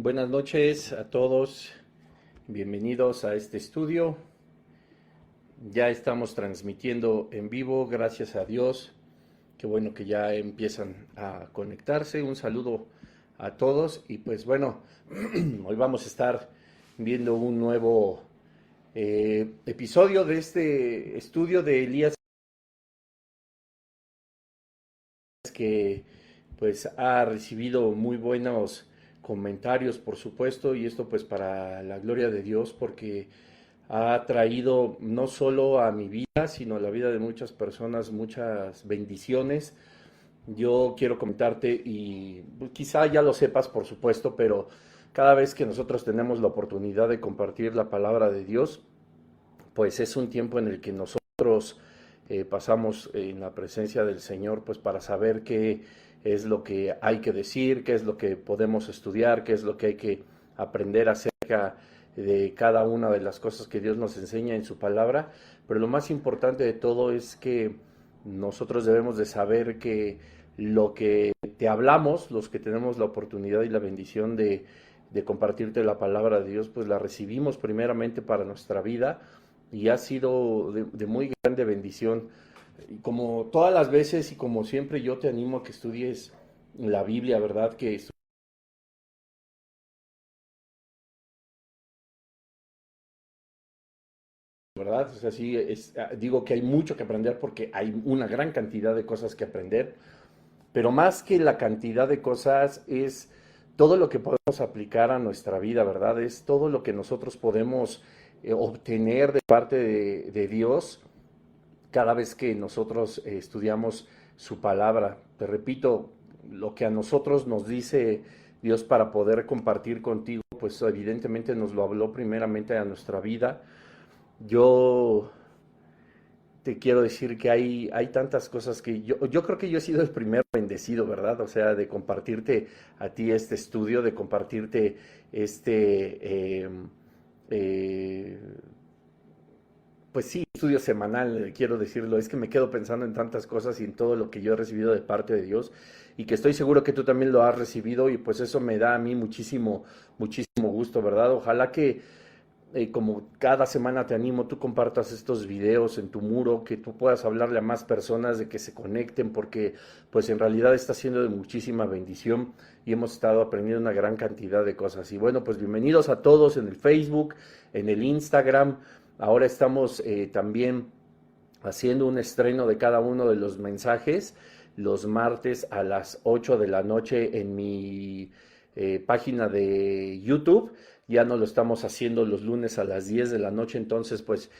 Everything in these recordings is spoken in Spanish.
Buenas noches a todos, bienvenidos a este estudio. Ya estamos transmitiendo en vivo, gracias a Dios. Qué bueno que ya empiezan a conectarse. Un saludo a todos y pues bueno, hoy vamos a estar viendo un nuevo episodio de este estudio de Elías que pues ha recibido muy buenos comentarios, por supuesto, y esto pues para la gloria de Dios, porque ha traído no solo a mi vida, sino a la vida de muchas personas, muchas bendiciones. Yo quiero comentarte y pues, quizá ya lo sepas, por supuesto, pero cada vez que nosotros tenemos la oportunidad de compartir la palabra de Dios, pues es un tiempo en el que nosotros pasamos en la presencia del Señor, pues para saber qué es lo que hay que decir, qué es lo que podemos estudiar, qué es lo que hay que aprender acerca de cada una de las cosas que Dios nos enseña en su palabra. Pero lo más importante de todo es que nosotros debemos de saber que lo que te hablamos, los que tenemos la oportunidad y la bendición de compartirte la palabra de Dios, pues la recibimos primeramente para nuestra vida y ha sido de muy grande bendición. Y como todas las veces y como siempre yo te animo a que estudies la Biblia, ¿verdad? ¿Verdad? O sea, sí, digo que hay mucho que aprender porque hay una gran cantidad de cosas que aprender, pero más que la cantidad de cosas es todo lo que podemos aplicar a nuestra vida, ¿verdad? Es todo lo que nosotros podemos obtener de parte de Dios cada vez que nosotros estudiamos su palabra. Te repito, lo que a nosotros nos dice Dios para poder compartir contigo, pues evidentemente nos lo habló primeramente a nuestra vida. Yo te quiero decir que hay tantas cosas que yo creo que yo he sido el primer bendecido, ¿verdad? O sea, de compartirte a ti este estudio, de compartirte este, eh, pues sí, estudio semanal, quiero decirlo, es que me quedo pensando en tantas cosas y en todo lo que yo he recibido de parte de Dios y que estoy seguro que tú también lo has recibido y pues eso me da a mí muchísimo, muchísimo gusto, ¿verdad? Ojalá que como cada semana te animo, tú compartas estos videos en tu muro, que tú puedas hablarle a más personas de que se conecten, porque pues en realidad está siendo de muchísima bendición y hemos estado aprendiendo una gran cantidad de cosas. Y bueno, pues bienvenidos a todos en el Facebook, en el Instagram. Ahora estamos también haciendo un estreno de cada uno de los mensajes los martes a las 8 de la noche en mi página de YouTube. Ya no lo estamos haciendo los lunes a las 10 de la noche, entonces pues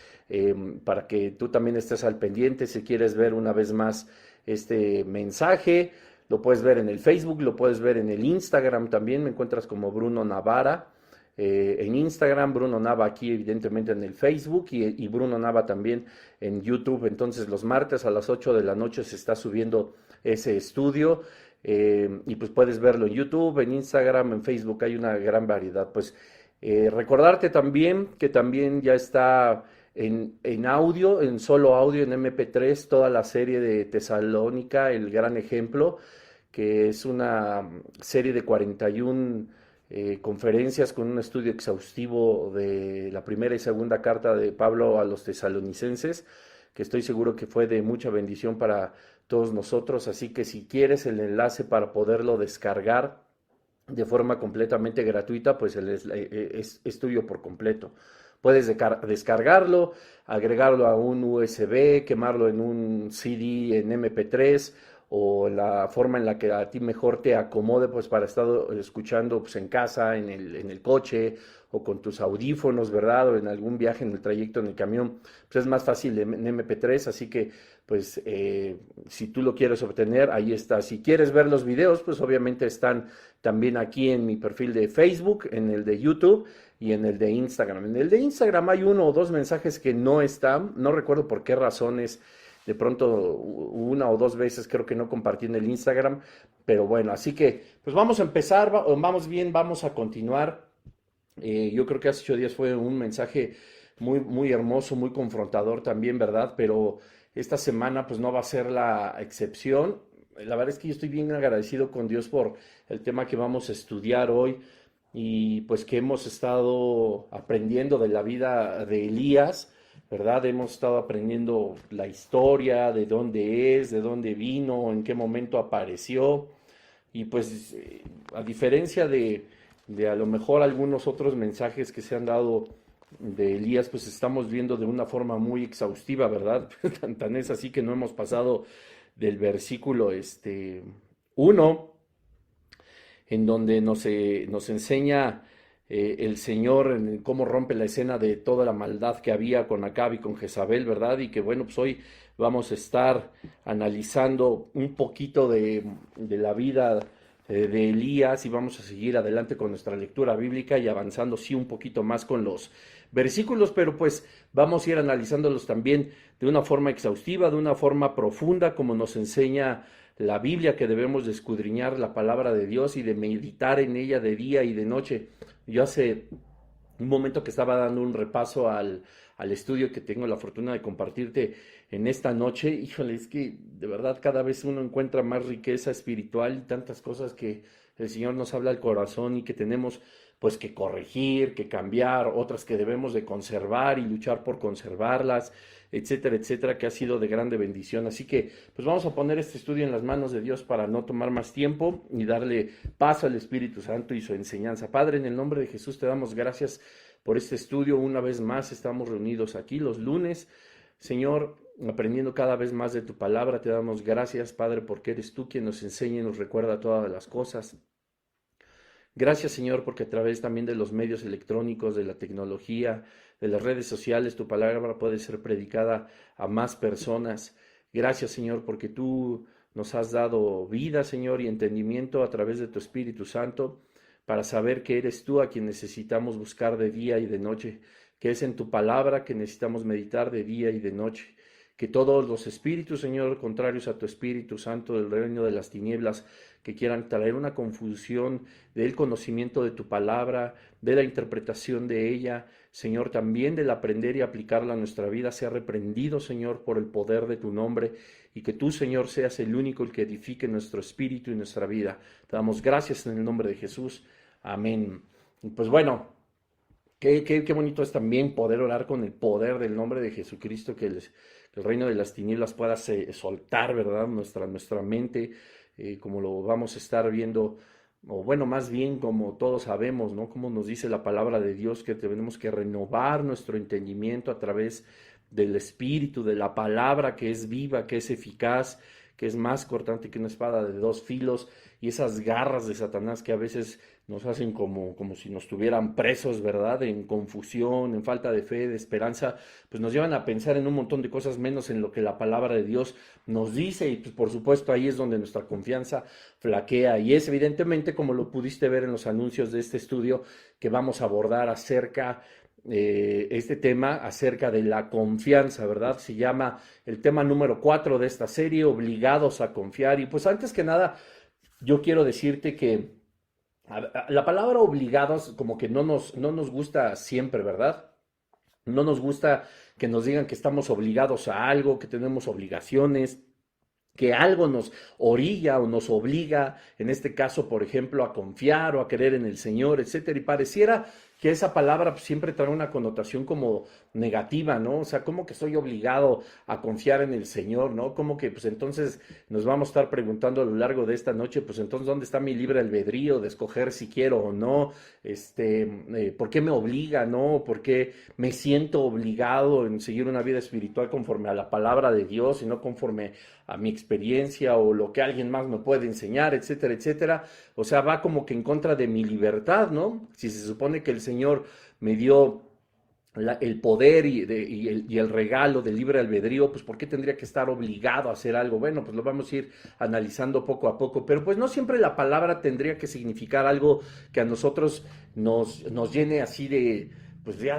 para que tú también estés al pendiente, si quieres ver una vez más este mensaje, lo puedes ver en el Facebook, lo puedes ver en el Instagram también, me encuentras como Bruno Navara. En Instagram, Bruno Nava aquí evidentemente en el Facebook y Bruno Nava también en YouTube. Entonces los martes a las 8 de la noche se está subiendo ese estudio y pues puedes verlo en YouTube, en Instagram, en Facebook, hay una gran variedad. Pues recordarte también que también ya está en audio, en solo audio, en MP3, toda la serie de Tesalónica, el gran ejemplo, que es una serie de 41 conferencias con un estudio exhaustivo de la primera y segunda carta de Pablo a los tesalonicenses, que estoy seguro que fue de mucha bendición para todos nosotros. Así que si quieres el enlace para poderlo descargar de forma completamente gratuita, pues es tuyo por completo. Puedes descargarlo, agregarlo a un USB, quemarlo en un CD en MP3 o la forma en la que a ti mejor te acomode, pues para estar escuchando pues, en casa, en el coche o con tus audífonos, ¿verdad? O en algún viaje en el trayecto en el camión, pues es más fácil en MP3, así que pues si tú lo quieres obtener, ahí está. Si quieres ver los videos, pues obviamente están también aquí en mi perfil de Facebook, en el de YouTube y en el de Instagram. En el de Instagram hay uno o dos mensajes que no están, no recuerdo por qué razones, de pronto una o dos veces creo que no compartí en el Instagram, pero bueno, así que pues vamos a empezar, vamos bien, vamos a continuar. Yo creo que hace 8 días fue un mensaje muy, muy hermoso, muy confrontador también, ¿verdad? Pero esta semana pues no va a ser la excepción. La verdad es que yo estoy bien agradecido con Dios por el tema que vamos a estudiar hoy y pues que hemos estado aprendiendo de la vida de Elías, ¿verdad? Hemos estado aprendiendo la historia, de dónde es, de dónde vino, en qué momento apareció. Y pues a diferencia de a lo mejor algunos otros mensajes que se han dado de Elías, pues estamos viendo de una forma muy exhaustiva, ¿verdad? Tan es así que no hemos pasado del versículo 1, en donde nos enseña el Señor en cómo rompe la escena de toda la maldad que había con Acab y con Jezabel, ¿verdad? Y que bueno, pues hoy vamos a estar analizando un poquito de la vida de Elías y vamos a seguir adelante con nuestra lectura bíblica y avanzando sí un poquito más con los versículos, pero pues vamos a ir analizándolos también de una forma exhaustiva, de una forma profunda, como nos enseña la Biblia, que debemos de escudriñar la palabra de Dios y de meditar en ella de día y de noche. Yo hace un momento que estaba dando un repaso al estudio que tengo la fortuna de compartirte en esta noche, híjole, es que de verdad cada vez uno encuentra más riqueza espiritual y tantas cosas que el Señor nos habla al corazón y que tenemos pues que corregir, que cambiar, otras que debemos de conservar y luchar por conservarlas, etcétera, etcétera, que ha sido de grande bendición. Así que pues vamos a poner este estudio en las manos de Dios para no tomar más tiempo y darle paso al Espíritu Santo y su enseñanza. Padre, en el nombre de Jesús te damos gracias por este estudio. Una vez más estamos reunidos aquí los lunes, Señor, aprendiendo cada vez más de tu palabra. Te damos gracias, Padre, porque eres tú quien nos enseña y nos recuerda todas las cosas. Gracias, Señor, porque a través también de los medios electrónicos, de la tecnología, de las redes sociales, tu palabra puede ser predicada a más personas. Gracias, Señor, porque tú nos has dado vida, Señor, y entendimiento a través de tu Espíritu Santo para saber que eres tú a quien necesitamos buscar de día y de noche, que es en tu palabra que necesitamos meditar de día y de noche. Que todos los espíritus, Señor, contrarios a tu Espíritu Santo del reino de las tinieblas, que quieran traer una confusión del conocimiento de tu palabra, de la interpretación de ella, Señor, también del aprender y aplicarla a nuestra vida, sea reprendido, Señor, por el poder de tu nombre, y que tú, Señor, seas el único el que edifique nuestro espíritu y nuestra vida. Te damos gracias en el nombre de Jesús. Amén. Y pues bueno, qué bonito es también poder orar con el poder del nombre de Jesucristo, que el reino de las tinieblas pueda soltar, ¿verdad? Nuestra mente, como lo vamos a estar viendo, o bueno, más bien como todos sabemos, ¿no? Como nos dice la palabra de Dios, que tenemos que renovar nuestro entendimiento a través del Espíritu, de la palabra que es viva, que es eficaz, que es más cortante que una espada de dos filos, y esas garras de Satanás que a veces nos hacen como si nos tuvieran presos, ¿verdad? En confusión, en falta de fe, de esperanza, pues nos llevan a pensar en un montón de cosas menos en lo que la palabra de Dios nos dice, y pues por supuesto ahí es donde nuestra confianza flaquea, y es evidentemente como lo pudiste ver en los anuncios de este estudio que vamos a abordar acerca este tema acerca de la confianza, ¿verdad? Se llama el tema número 4 de esta serie, obligados a confiar. Y pues antes que nada, yo quiero decirte que la palabra obligados como que no nos gusta siempre, ¿verdad? No nos gusta que nos digan que estamos obligados a algo, que tenemos obligaciones, que algo nos orilla o nos obliga, en este caso, por ejemplo, a confiar o a creer en el Señor, etcétera. Y pareciera que esa palabra pues, siempre trae una connotación como negativa, ¿no? O sea, como que soy obligado a confiar en el Señor, ¿no? Como que pues entonces nos vamos a estar preguntando a lo largo de esta noche, pues entonces, ¿dónde está mi libre albedrío de escoger si quiero o no? ¿Por qué me obliga, no? ¿Por qué me siento obligado en seguir una vida espiritual conforme a la palabra de Dios y no conforme a mi experiencia o lo que alguien más me puede enseñar, etcétera, etcétera? O sea, va como que en contra de mi libertad, ¿no? Si se supone que el Señor me dio el poder y el regalo del libre albedrío, pues ¿por qué tendría que estar obligado a hacer algo? Bueno, pues lo vamos a ir analizando poco a poco, pero pues no siempre la palabra tendría que significar algo que a nosotros nos llene así de, pues ya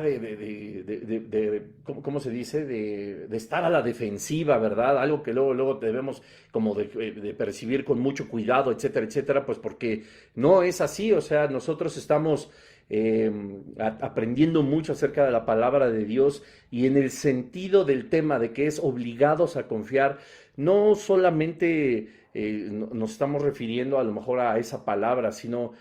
¿cómo se dice? De estar a la defensiva, ¿verdad? Algo que luego debemos como de percibir con mucho cuidado, etcétera, etcétera, pues porque no es así, o sea, nosotros estamos aprendiendo mucho acerca de la palabra de Dios y en el sentido del tema de que es obligados a confiar, no solamente nos estamos refiriendo a lo mejor a esa palabra, sino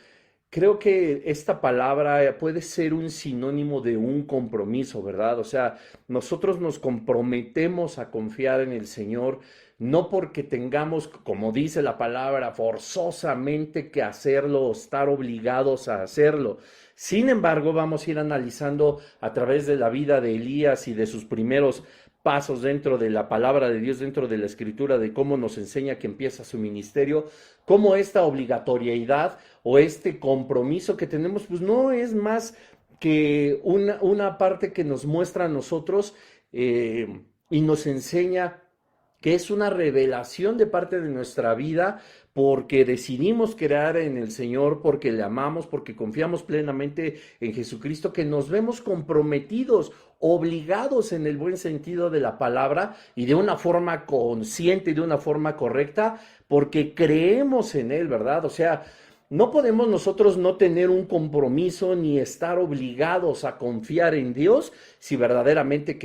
Creo que esta palabra puede ser un sinónimo de un compromiso, ¿verdad? O sea, nosotros nos comprometemos a confiar en el Señor, no porque tengamos, como dice la palabra, forzosamente que hacerlo o estar obligados a hacerlo. Sin embargo, vamos a ir analizando a través de la vida de Elías y de sus primeros pasos dentro de la palabra de Dios, dentro de la escritura, de cómo nos enseña que empieza su ministerio, cómo esta obligatoriedad o este compromiso que tenemos, pues no es más que una parte que nos muestra a nosotros y nos enseña que es una revelación de parte de nuestra vida porque decidimos creer en el Señor, porque le amamos, porque confiamos plenamente en Jesucristo, que nos vemos comprometidos, obligados en el buen sentido de la palabra y de una forma consciente y de una forma correcta, porque creemos en Él, ¿verdad? O sea, no podemos nosotros no tener un compromiso ni estar obligados a confiar en Dios si verdaderamente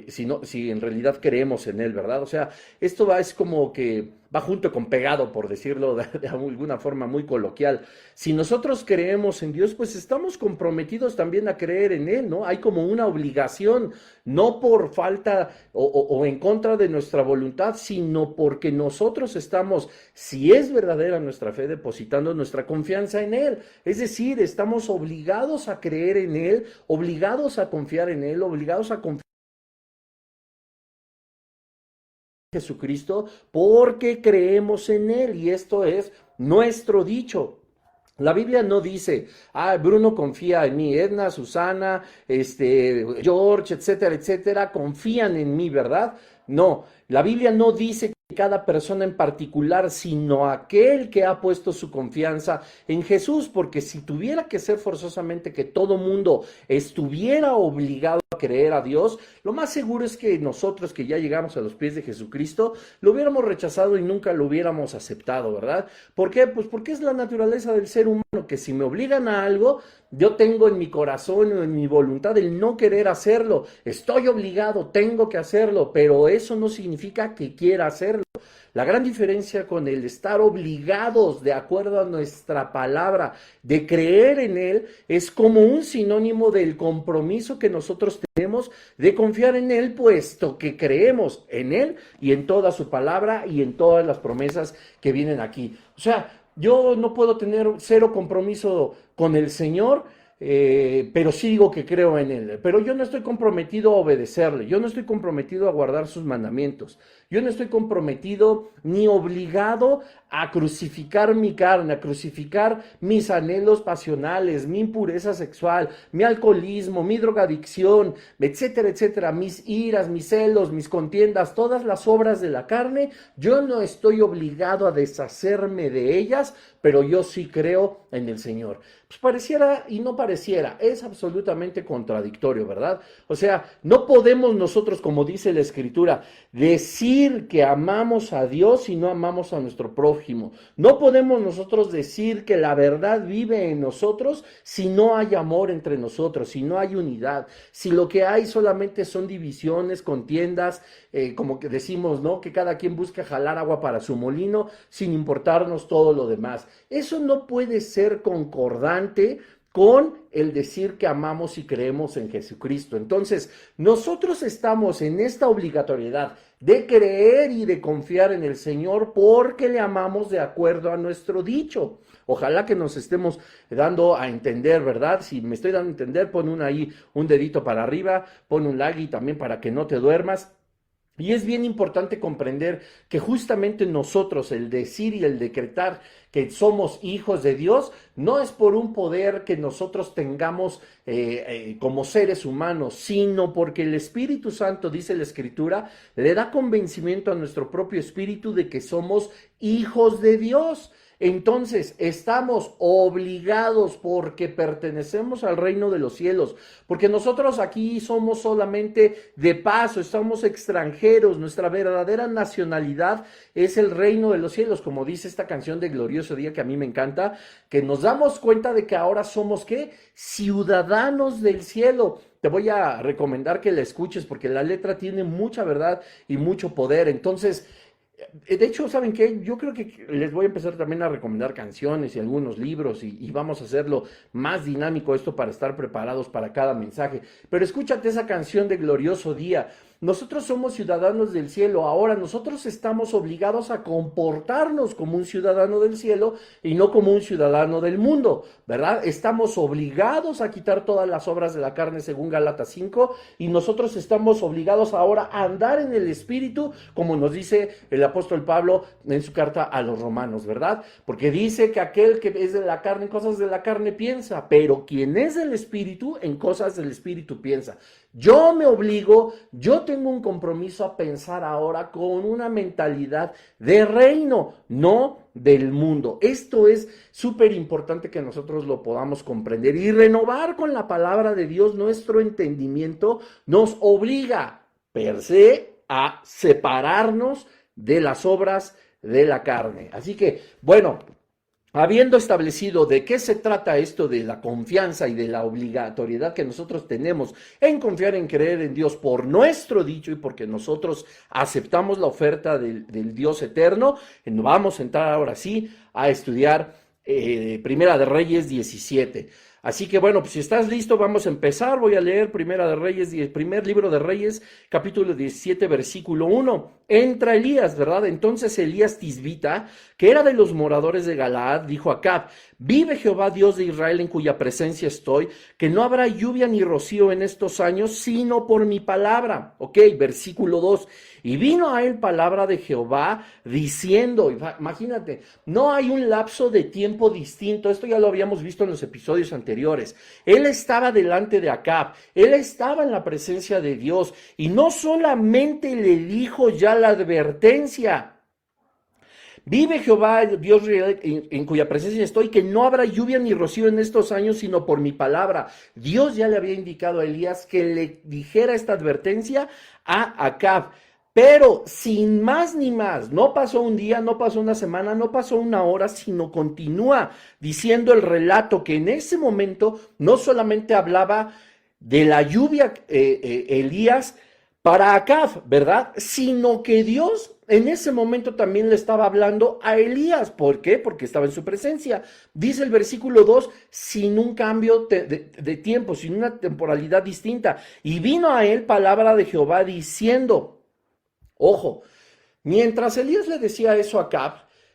si en realidad creemos en Él, ¿verdad? O sea, esto es como que va junto con pegado, por decirlo de alguna forma muy coloquial. Si nosotros creemos en Dios, pues estamos comprometidos también a creer en Él, ¿no? Hay como una obligación, no por falta o en contra de nuestra voluntad, sino porque nosotros estamos, si es verdadera nuestra fe, depositando nuestra confianza en Él. Es decir, estamos obligados a creer en Él, obligados a confiar en Él, obligados a confiar en Jesucristo, porque creemos en Él, y esto es nuestro dicho. La Biblia no dice, Bruno confía en mí, Edna, Susana, George, etcétera, etcétera, confían en mí, ¿verdad? No, la Biblia no dice que cada persona en particular, sino aquel que ha puesto su confianza en Jesús, porque si tuviera que ser forzosamente que todo mundo estuviera obligado a creer a Dios, lo más seguro es que nosotros que ya llegamos a los pies de Jesucristo, lo hubiéramos rechazado y nunca lo hubiéramos aceptado, ¿verdad? ¿Por qué? Pues porque es la naturaleza del ser humano, que si me obligan a algo, yo tengo en mi corazón o en mi voluntad el no querer hacerlo. Estoy obligado, tengo que hacerlo, pero eso no significa que quiera hacerlo. La gran diferencia con el estar obligados de acuerdo a nuestra palabra, de creer en Él, es como un sinónimo del compromiso que nosotros tenemos de confiar en Él, puesto que creemos en Él y en toda su palabra y en todas las promesas que vienen aquí. O sea, yo no puedo tener cero compromiso con el Señor, pero sí digo que creo en Él. Pero yo no estoy comprometido a obedecerle, yo no estoy comprometido a guardar sus mandamientos, yo no estoy comprometido ni obligado a crucificar mi carne, a crucificar mis anhelos pasionales, mi impureza sexual, mi alcoholismo, mi drogadicción, etcétera, etcétera, mis iras, mis celos, mis contiendas, todas las obras de la carne. Yo no estoy obligado a deshacerme de ellas, pero yo sí creo en el Señor. Pues pareciera y no pareciera, es absolutamente contradictorio, ¿verdad? O sea, no podemos nosotros, como dice la Escritura, decir que amamos a Dios y no amamos a nuestro prójimo. No podemos nosotros decir que la verdad vive en nosotros si no hay amor entre nosotros, si no hay unidad, si lo que hay solamente son divisiones, contiendas, como que decimos, ¿no? Que cada quien busca jalar agua para su molino sin importarnos todo lo demás. Eso no puede ser concordante con el decir que amamos y creemos en Jesucristo. Entonces, nosotros estamos en esta obligatoriedad de creer y de confiar en el Señor porque le amamos de acuerdo a nuestro dicho. Ojalá que nos estemos dando a entender, ¿verdad? Si me estoy dando a entender, pon ahí un dedito para arriba, pon un like y también para que no te duermas. Y es bien importante comprender que justamente nosotros, el decir y el decretar que somos hijos de Dios, no es por un poder que nosotros tengamos como seres humanos, sino porque el Espíritu Santo, dice la Escritura, le da convencimiento a nuestro propio espíritu de que somos hijos de Dios. Entonces, estamos obligados porque pertenecemos al reino de los cielos, porque nosotros aquí somos solamente de paso, estamos extranjeros, nuestra verdadera nacionalidad es el reino de los cielos, como dice esta canción de Glorioso Día que a mí me encanta, que nos damos cuenta de que ahora somos, ¿qué? Ciudadanos del cielo. Te voy a recomendar que la escuches porque la letra tiene mucha verdad y mucho poder. Entonces, De hecho, ¿saben qué? Yo creo que les voy a empezar también a recomendar canciones y algunos libros y vamos a hacerlo más dinámico esto para estar preparados para cada mensaje. Pero escúchate esa canción de Glorioso Día. Nosotros somos ciudadanos del cielo. Ahora nosotros estamos obligados a comportarnos como un ciudadano del cielo y no como un ciudadano del mundo, ¿verdad? Estamos obligados a quitar todas las obras de la carne según Gálatas 5 y nosotros estamos obligados ahora a andar en el Espíritu, como nos dice el apóstol Pablo en su carta a los romanos, ¿verdad? Porque dice que aquel que es de la carne en cosas de la carne piensa, pero quien es del Espíritu en cosas del Espíritu piensa. Yo me obligo, yo tengo un compromiso a pensar ahora con una mentalidad de reino, no del mundo. Esto es súper importante que nosotros lo podamos comprender y renovar con la palabra de Dios nuestro entendimiento nos obliga per se a separarnos de las obras de la carne. Así que, bueno, habiendo establecido de qué se trata esto de la confianza y de la obligatoriedad que nosotros tenemos en confiar, en creer en Dios por nuestro dicho y porque nosotros aceptamos la oferta del Dios eterno, vamos a entrar ahora sí a estudiar Primera de Reyes 17. Así que bueno, pues si estás listo, vamos a empezar. Voy a leer Primera de Reyes, primer libro de Reyes, capítulo 17, versículo 1. Entra Elías, ¿verdad? Entonces Elías Tisbita, que era de los moradores de Galaad, dijo a Acab: vive Jehová Dios de Israel, en cuya presencia estoy, que no habrá lluvia ni rocío en estos años, sino por mi palabra. Ok, versículo 2. Y vino a él palabra de Jehová diciendo, imagínate, no hay un lapso de tiempo distinto, esto ya lo habíamos visto en los episodios anteriores. Él estaba delante de Acab, él estaba en la presencia de Dios y no solamente le dijo ya la advertencia: vive Jehová Dios en cuya presencia estoy, que no habrá lluvia ni rocío en estos años, sino por mi palabra. Dios ya le había indicado a Elías que le dijera esta advertencia a Acab. Pero sin más ni más, no pasó un día, no pasó una semana, no pasó una hora, sino continúa diciendo el relato que en ese momento no solamente hablaba de la lluvia Elías para Acab, ¿verdad? Sino que Dios en ese momento también le estaba hablando a Elías. ¿Por qué? Porque estaba en su presencia. Dice el versículo 2, sin un cambio de tiempo, sin una temporalidad distinta. Y vino a él palabra de Jehová diciendo... Ojo, mientras Elías le decía eso a Acab,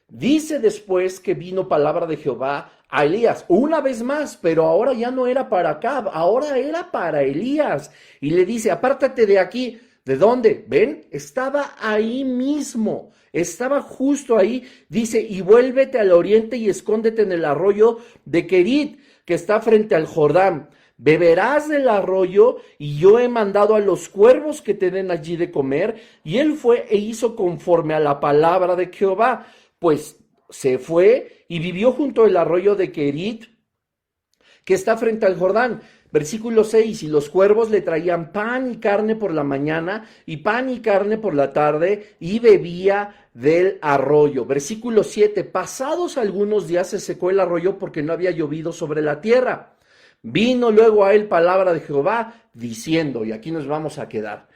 dice después que vino palabra de Jehová a Elías, una vez más, pero ahora ya no era para Acab, ahora era para Elías. Y le dice: apártate de aquí. ¿De dónde? ¿Ven? Estaba ahí mismo, estaba justo ahí. Dice: y vuélvete al oriente y escóndete en el arroyo de Querit, que está frente al Jordán. Beberás del arroyo, y yo he mandado a los cuervos que te den allí de comer. Y él fue e hizo conforme a la palabra de Jehová. Pues se fue y vivió junto al arroyo de Querit, que está frente al Jordán. Versículo 6, y los cuervos le traían pan y carne por la mañana, y pan y carne por la tarde, y bebía del arroyo. Versículo 7, pasados algunos días se secó el arroyo porque no había llovido sobre la tierra. Vino luego a él palabra de Jehová diciendo, y aquí nos vamos a quedar.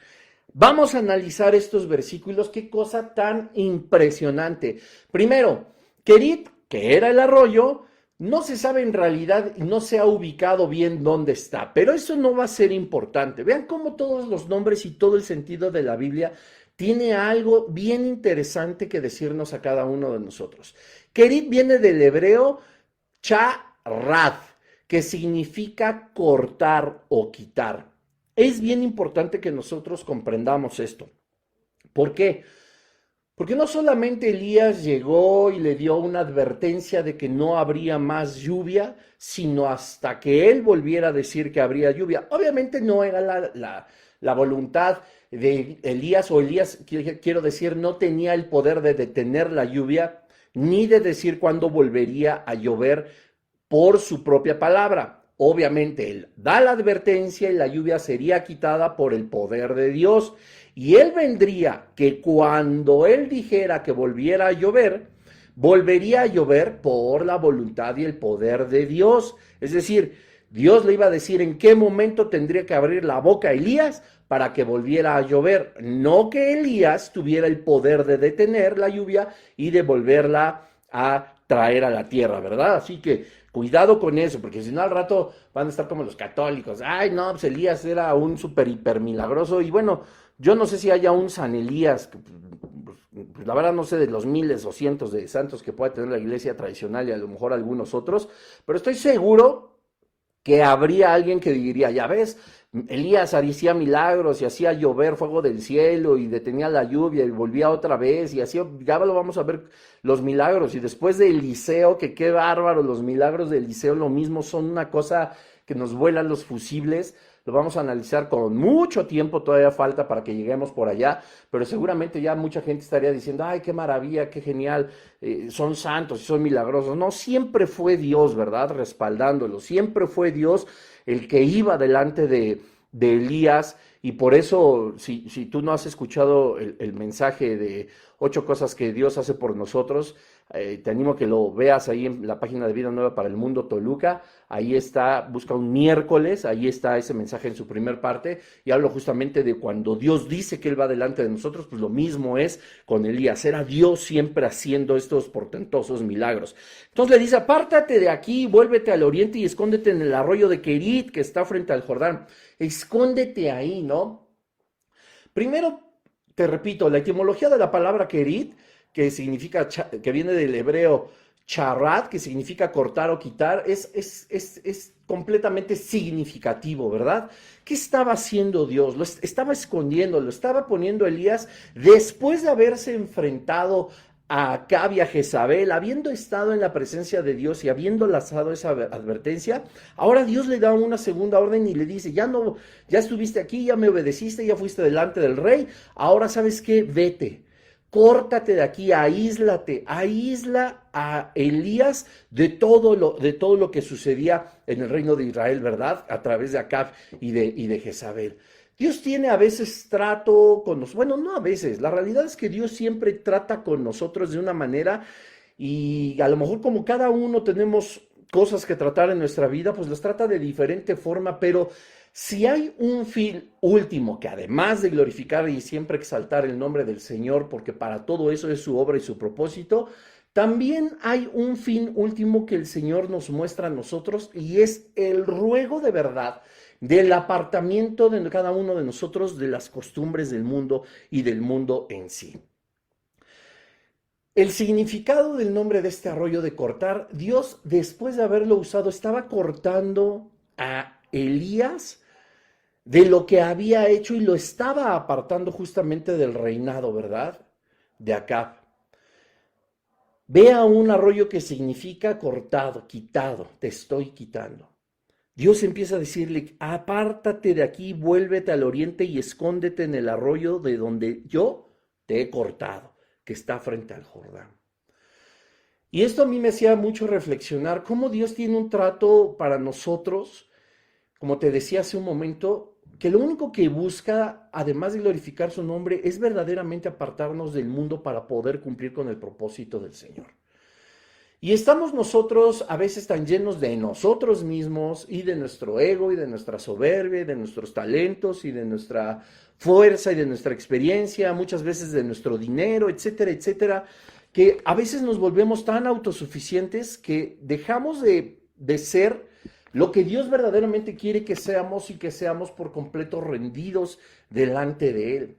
Vamos a analizar estos versículos, qué cosa tan impresionante. Primero, Querit, que era el arroyo, no se sabe en realidad y no se ha ubicado bien dónde está, pero eso no va a ser importante. Vean cómo todos los nombres y todo el sentido de la Biblia tiene algo bien interesante que decirnos a cada uno de nosotros. Querit viene del hebreo charad, que significa cortar o quitar. Es bien importante que nosotros comprendamos esto. ¿Por qué? Porque no solamente Elías llegó y le dio una advertencia de que no habría más lluvia, sino hasta que él volviera a decir que habría lluvia. Obviamente no era la voluntad de Elías, o Elías, quiero decir, no tenía el poder de detener la lluvia, ni de decir cuándo volvería a llover por su propia palabra. Obviamente él da la advertencia y la lluvia sería quitada por el poder de Dios. Y él vendría que cuando él dijera que volviera a llover, volvería a llover por la voluntad y el poder de Dios. Es decir, Dios le iba a decir en qué momento tendría que abrir la boca a Elías para que volviera a llover. No que Elías tuviera el poder de detener la lluvia y de volverla a traer a la tierra, ¿verdad? Así que cuidado con eso, porque si no al rato van a estar como los católicos. Ay, no, pues Elías era un súper hiper milagroso. Y bueno, yo no sé si haya un San Elías, pues, la verdad no sé de los miles o cientos de santos que pueda tener la iglesia tradicional y a lo mejor algunos otros, pero estoy seguro que habría alguien que diría, ya ves, Elías hacía milagros y hacía llover fuego del cielo y detenía la lluvia y volvía otra vez y así, ya lo vamos a ver los milagros. Y después de Eliseo, que qué bárbaro, los milagros de Eliseo lo mismo, son una cosa que nos vuelan los fusibles. Lo vamos a analizar con mucho tiempo, todavía falta para que lleguemos por allá, pero seguramente ya mucha gente estaría diciendo, ay, qué maravilla, qué genial, son santos y son milagrosos. No, siempre fue Dios, ¿verdad? Respaldándolo, siempre fue Dios el que iba delante de Elías, y por eso, si tú no has escuchado el mensaje de 8 cosas que Dios hace por nosotros, te animo a que lo veas ahí en la página de Vida Nueva para el Mundo Toluca. Ahí está, busca un miércoles, ahí está ese mensaje en su primer parte, y hablo justamente de cuando Dios dice que Él va delante de nosotros, pues lo mismo es con Elías, era Dios siempre haciendo estos portentosos milagros. Entonces le dice, apártate de aquí, vuélvete al oriente y escóndete en el arroyo de Querit, que está frente al Jordán. Escóndete ahí, ¿no? Primero, te repito, la etimología de la palabra Querit, que significa, que viene del hebreo charat, que significa cortar o quitar, es completamente significativo, ¿verdad? ¿Qué estaba haciendo Dios? Lo estaba escondiendo, lo estaba poniendo Elías después de haberse enfrentado a Acab y a Jezabel, habiendo estado en la presencia de Dios y habiendo lanzado esa advertencia. Ahora Dios le da una segunda orden y le dice, ya no, ya estuviste aquí, ya me obedeciste, ya fuiste delante del rey, ahora ¿sabes qué? Vete. Córtate de aquí, aíslate, aísla a Elías de todo lo que sucedía en el reino de Israel, ¿verdad? A través de Acab y de Jezabel. Dios tiene a veces trato con nosotros, bueno, no a veces, la realidad es que Dios siempre trata con nosotros de una manera, y a lo mejor como cada uno tenemos cosas que tratar en nuestra vida, pues las trata de diferente forma, pero si hay un fin último, que además de glorificar y siempre exaltar el nombre del Señor, porque para todo eso es su obra y su propósito, también hay un fin último que el Señor nos muestra a nosotros, y es el ruego de verdad del apartamiento de cada uno de nosotros de las costumbres del mundo y del mundo en sí. El significado del nombre de este arroyo de cortar, Dios, después de haberlo usado, estaba cortando a Elías de lo que había hecho y lo estaba apartando justamente del reinado, ¿verdad? De Acab. Ve a un arroyo que significa cortado, quitado, te estoy quitando. Dios empieza a decirle, apártate de aquí, vuélvete al oriente y escóndete en el arroyo de donde yo te he cortado, que está frente al Jordán. Y esto a mí me hacía mucho reflexionar cómo Dios tiene un trato para nosotros, como te decía hace un momento, que lo único que busca, además de glorificar su nombre, es verdaderamente apartarnos del mundo para poder cumplir con el propósito del Señor. Y estamos nosotros a veces tan llenos de nosotros mismos y de nuestro ego y de nuestra soberbia y de nuestros talentos y de nuestra fuerza y de nuestra experiencia, muchas veces de nuestro dinero, etcétera, etcétera, que a veces nos volvemos tan autosuficientes que dejamos de ser lo que Dios verdaderamente quiere que seamos, y que seamos por completo rendidos delante de Él.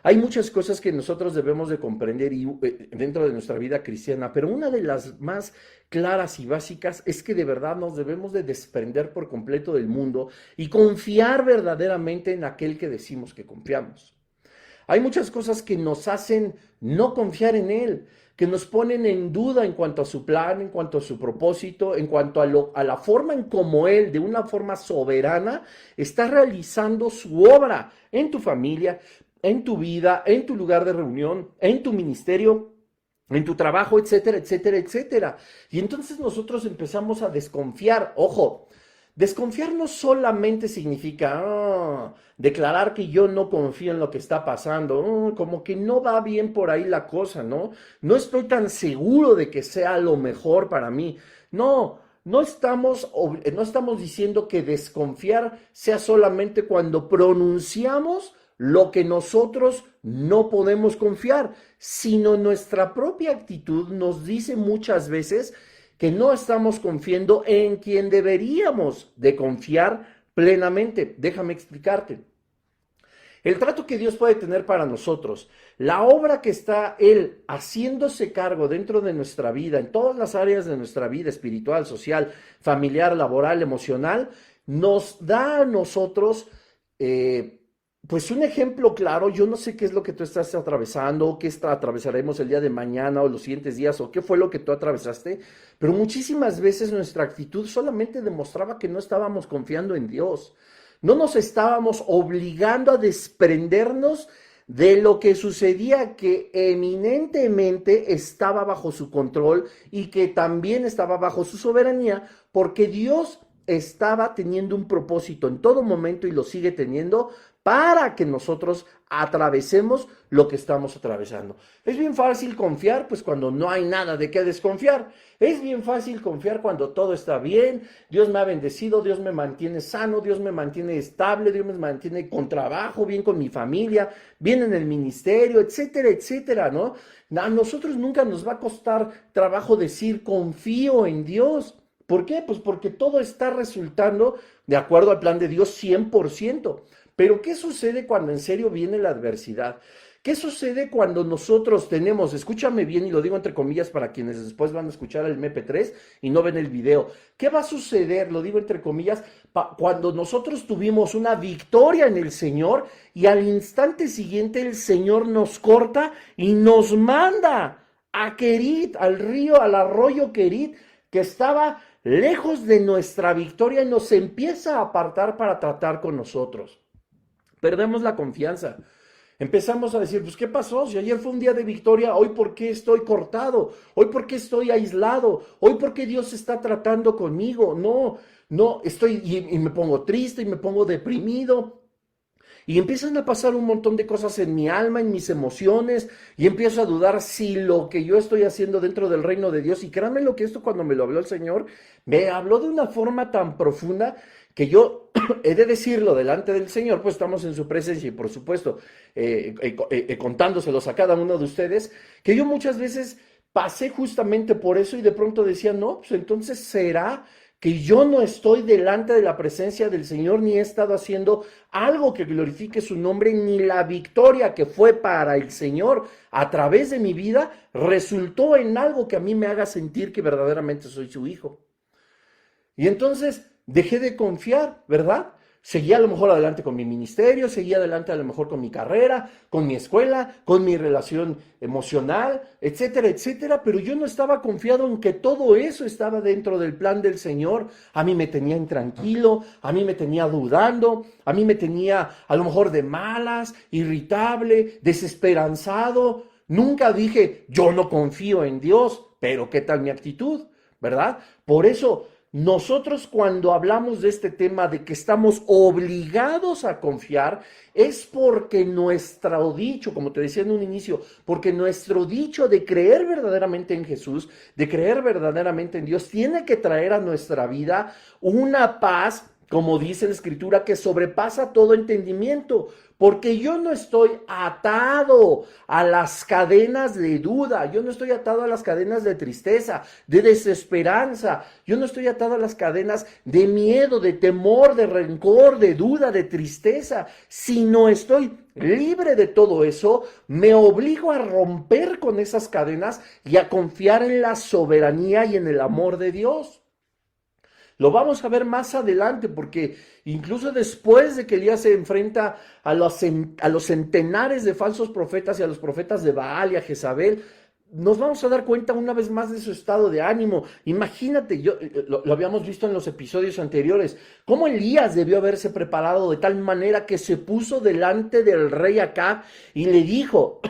Hay muchas cosas que nosotros debemos de comprender dentro de nuestra vida cristiana, pero una de las más claras y básicas es que de verdad nos debemos de desprender por completo del mundo y confiar verdaderamente en aquel que decimos que confiamos. Hay muchas cosas que nos hacen no confiar en Él, que nos ponen en duda en cuanto a su plan, en cuanto a su propósito, en cuanto a la forma en cómo Él, de una forma soberana, está realizando su obra en tu familia, en tu vida, en tu lugar de reunión, en tu ministerio, en tu trabajo, etcétera, etcétera, etcétera. Y entonces nosotros empezamos a desconfiar. Ojo, desconfiar no solamente significa declarar que yo no confío en lo que está pasando, como que no va bien por ahí la cosa, ¿no? No estoy tan seguro de que sea lo mejor para mí. No, no estamos diciendo que desconfiar sea solamente cuando pronunciamos lo que nosotros no podemos confiar, sino nuestra propia actitud nos dice muchas veces que no estamos confiando en quien deberíamos de confiar plenamente. Déjame explicarte. El trato que Dios puede tener para nosotros, la obra que está Él haciéndose cargo dentro de nuestra vida, en todas las áreas de nuestra vida, espiritual, social, familiar, laboral, emocional, nos da a nosotros pues un ejemplo claro. Yo no sé qué es lo que tú estás atravesando, qué atravesaremos el día de mañana o los siguientes días, o qué fue lo que tú atravesaste, pero muchísimas veces nuestra actitud solamente demostraba que no estábamos confiando en Dios. No nos estábamos obligando a desprendernos de lo que sucedía, que eminentemente estaba bajo su control y que también estaba bajo su soberanía, porque Dios estaba teniendo un propósito en todo momento y lo sigue teniendo para que nosotros atravesemos lo que estamos atravesando. Es bien fácil confiar, pues cuando no hay nada de qué desconfiar. Es bien fácil confiar cuando todo está bien, Dios me ha bendecido, Dios me mantiene sano, Dios me mantiene estable, Dios me mantiene con trabajo, bien con mi familia, bien en el ministerio, etcétera, etcétera, ¿no? A nosotros nunca nos va a costar trabajo decir confío en Dios. ¿Por qué? Pues porque todo está resultando de acuerdo al plan de Dios 100%. Pero ¿qué sucede cuando en serio viene la adversidad? ¿Qué sucede cuando nosotros tenemos, escúchame bien y lo digo entre comillas para quienes después van a escuchar el MP3 y no ven el video? ¿Qué va a suceder, lo digo entre comillas, cuando nosotros tuvimos una victoria en el Señor y al instante siguiente el Señor nos corta y nos manda a Querit, al río, al arroyo Querit, que estaba lejos de nuestra victoria, y nos empieza a apartar para tratar con nosotros? Perdemos la confianza. Empezamos a decir, pues, ¿qué pasó? Si ayer fue un día de victoria, hoy ¿por qué estoy cortado? Hoy ¿por qué estoy aislado? Hoy ¿por qué Dios está tratando conmigo? No, estoy, y me pongo triste y me pongo deprimido. Y empiezan a pasar un montón de cosas en mi alma, en mis emociones, y empiezo a dudar si lo que yo estoy haciendo dentro del reino de Dios, y créanme lo que esto cuando me lo habló el Señor, me habló de una forma tan profunda que yo he de decirlo delante del Señor, pues estamos en su presencia y por supuesto contándoselos a cada uno de ustedes, que yo muchas veces pasé justamente por eso y de pronto decía, no, pues entonces será que yo no estoy delante de la presencia del Señor, ni he estado haciendo algo que glorifique su nombre, ni la victoria que fue para el Señor a través de mi vida resultó en algo que a mí me haga sentir que verdaderamente soy su hijo. Y entonces dejé de confiar, ¿verdad? Seguía a lo mejor adelante con mi ministerio, seguía adelante a lo mejor con mi carrera, con mi escuela, con mi relación emocional, etcétera, etcétera, pero yo no estaba confiado en que todo eso estaba dentro del plan del Señor. A mí me tenía intranquilo, a mí me tenía dudando, a mí me tenía a lo mejor de malas, irritable, desesperanzado. Nunca dije, yo no confío en Dios, pero ¿qué tal mi actitud? ¿Verdad? Por eso nosotros cuando hablamos de este tema de que estamos obligados a confiar, es porque nuestro dicho, como te decía en un inicio, porque nuestro dicho de creer verdaderamente en Jesús, de creer verdaderamente en Dios, tiene que traer a nuestra vida una paz, como dice la Escritura, que sobrepasa todo entendimiento, porque yo no estoy atado a las cadenas de duda, yo no estoy atado a las cadenas de tristeza, de desesperanza, yo no estoy atado a las cadenas de miedo, de temor, de rencor, de duda, de tristeza. Si no estoy libre de todo eso, me obligo a romper con esas cadenas y a confiar en la soberanía y en el amor de Dios. Lo vamos a ver más adelante, porque incluso después de que Elías se enfrenta a los centenares de falsos profetas y a los profetas de Baal y a Jezabel, nos vamos a dar cuenta una vez más de su estado de ánimo. Imagínate, lo habíamos visto en los episodios anteriores, cómo Elías debió haberse preparado de tal manera que se puso delante del rey Acab y le dijo,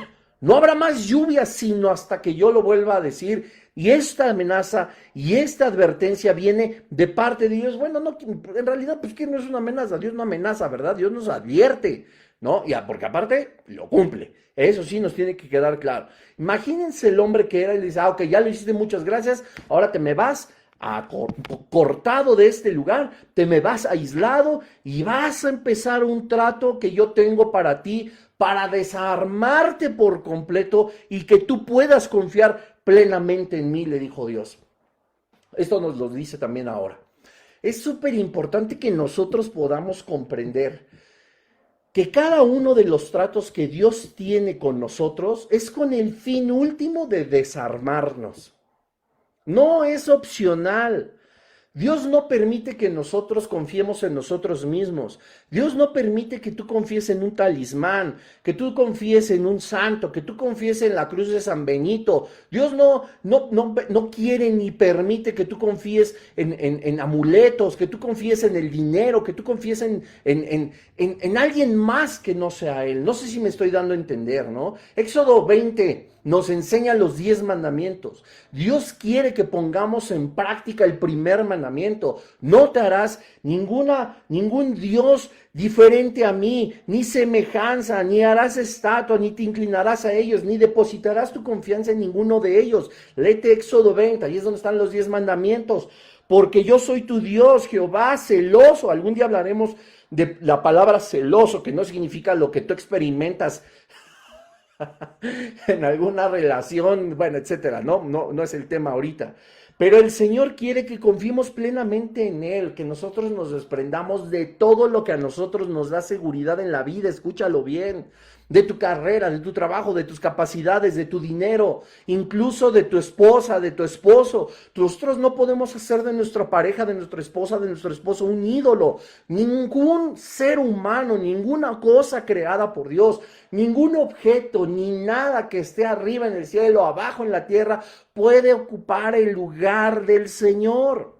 no habrá más lluvia sino hasta que yo lo vuelva a decir. Y esta amenaza y esta advertencia viene de parte de Dios. Bueno, no, en realidad, pues que no es una amenaza, Dios no amenaza, ¿verdad? Dios nos advierte, ¿no? Ya, porque aparte lo cumple. Eso sí nos tiene que quedar claro. Imagínense el hombre que era y le dice, ok, ya lo hiciste, muchas gracias, ahora te me vas cortado de este lugar, te me vas aislado y vas a empezar un trato que yo tengo para ti, para desarmarte por completo y que tú puedas confiar plenamente en mí, le dijo Dios. Esto nos lo dice también ahora. Es súper importante que nosotros podamos comprender que cada uno de los tratos que Dios tiene con nosotros es con el fin último de desarmarnos. No es opcional. Dios no permite que nosotros confiemos en nosotros mismos. Dios no permite que tú confíes en un talismán, que tú confíes en un santo, que tú confíes en la cruz de San Benito. Dios no quiere ni permite que tú confíes en amuletos, que tú confíes en el dinero, que tú confíes en alguien más que no sea Él. No sé si me estoy dando a entender, ¿no? Éxodo 20 nos enseña los 10 mandamientos. Dios quiere que pongamos en práctica el primer mandamiento. No te harás ningún Dios diferente a mí, ni semejanza, ni harás estatua, ni te inclinarás a ellos, ni depositarás tu confianza en ninguno de ellos. Léete Éxodo 20, ahí es donde están los 10 mandamientos. Porque yo soy tu Dios, Jehová, celoso. Algún día hablaremos de la palabra celoso, que no significa lo que tú experimentas en alguna relación, bueno, etcétera, no es el tema ahorita. Pero el Señor quiere que confiemos plenamente en Él, que nosotros nos desprendamos de todo lo que a nosotros nos da seguridad en la vida, escúchalo bien, de tu carrera, de tu trabajo, de tus capacidades, de tu dinero, incluso de tu esposa, de tu esposo. Nosotros no podemos hacer de nuestra pareja, de nuestra esposa, de nuestro esposo un ídolo. Ningún ser humano, ninguna cosa creada por Dios, ningún objeto, ni nada que esté arriba en el cielo, abajo en la tierra, puede ocupar el lugar del Señor.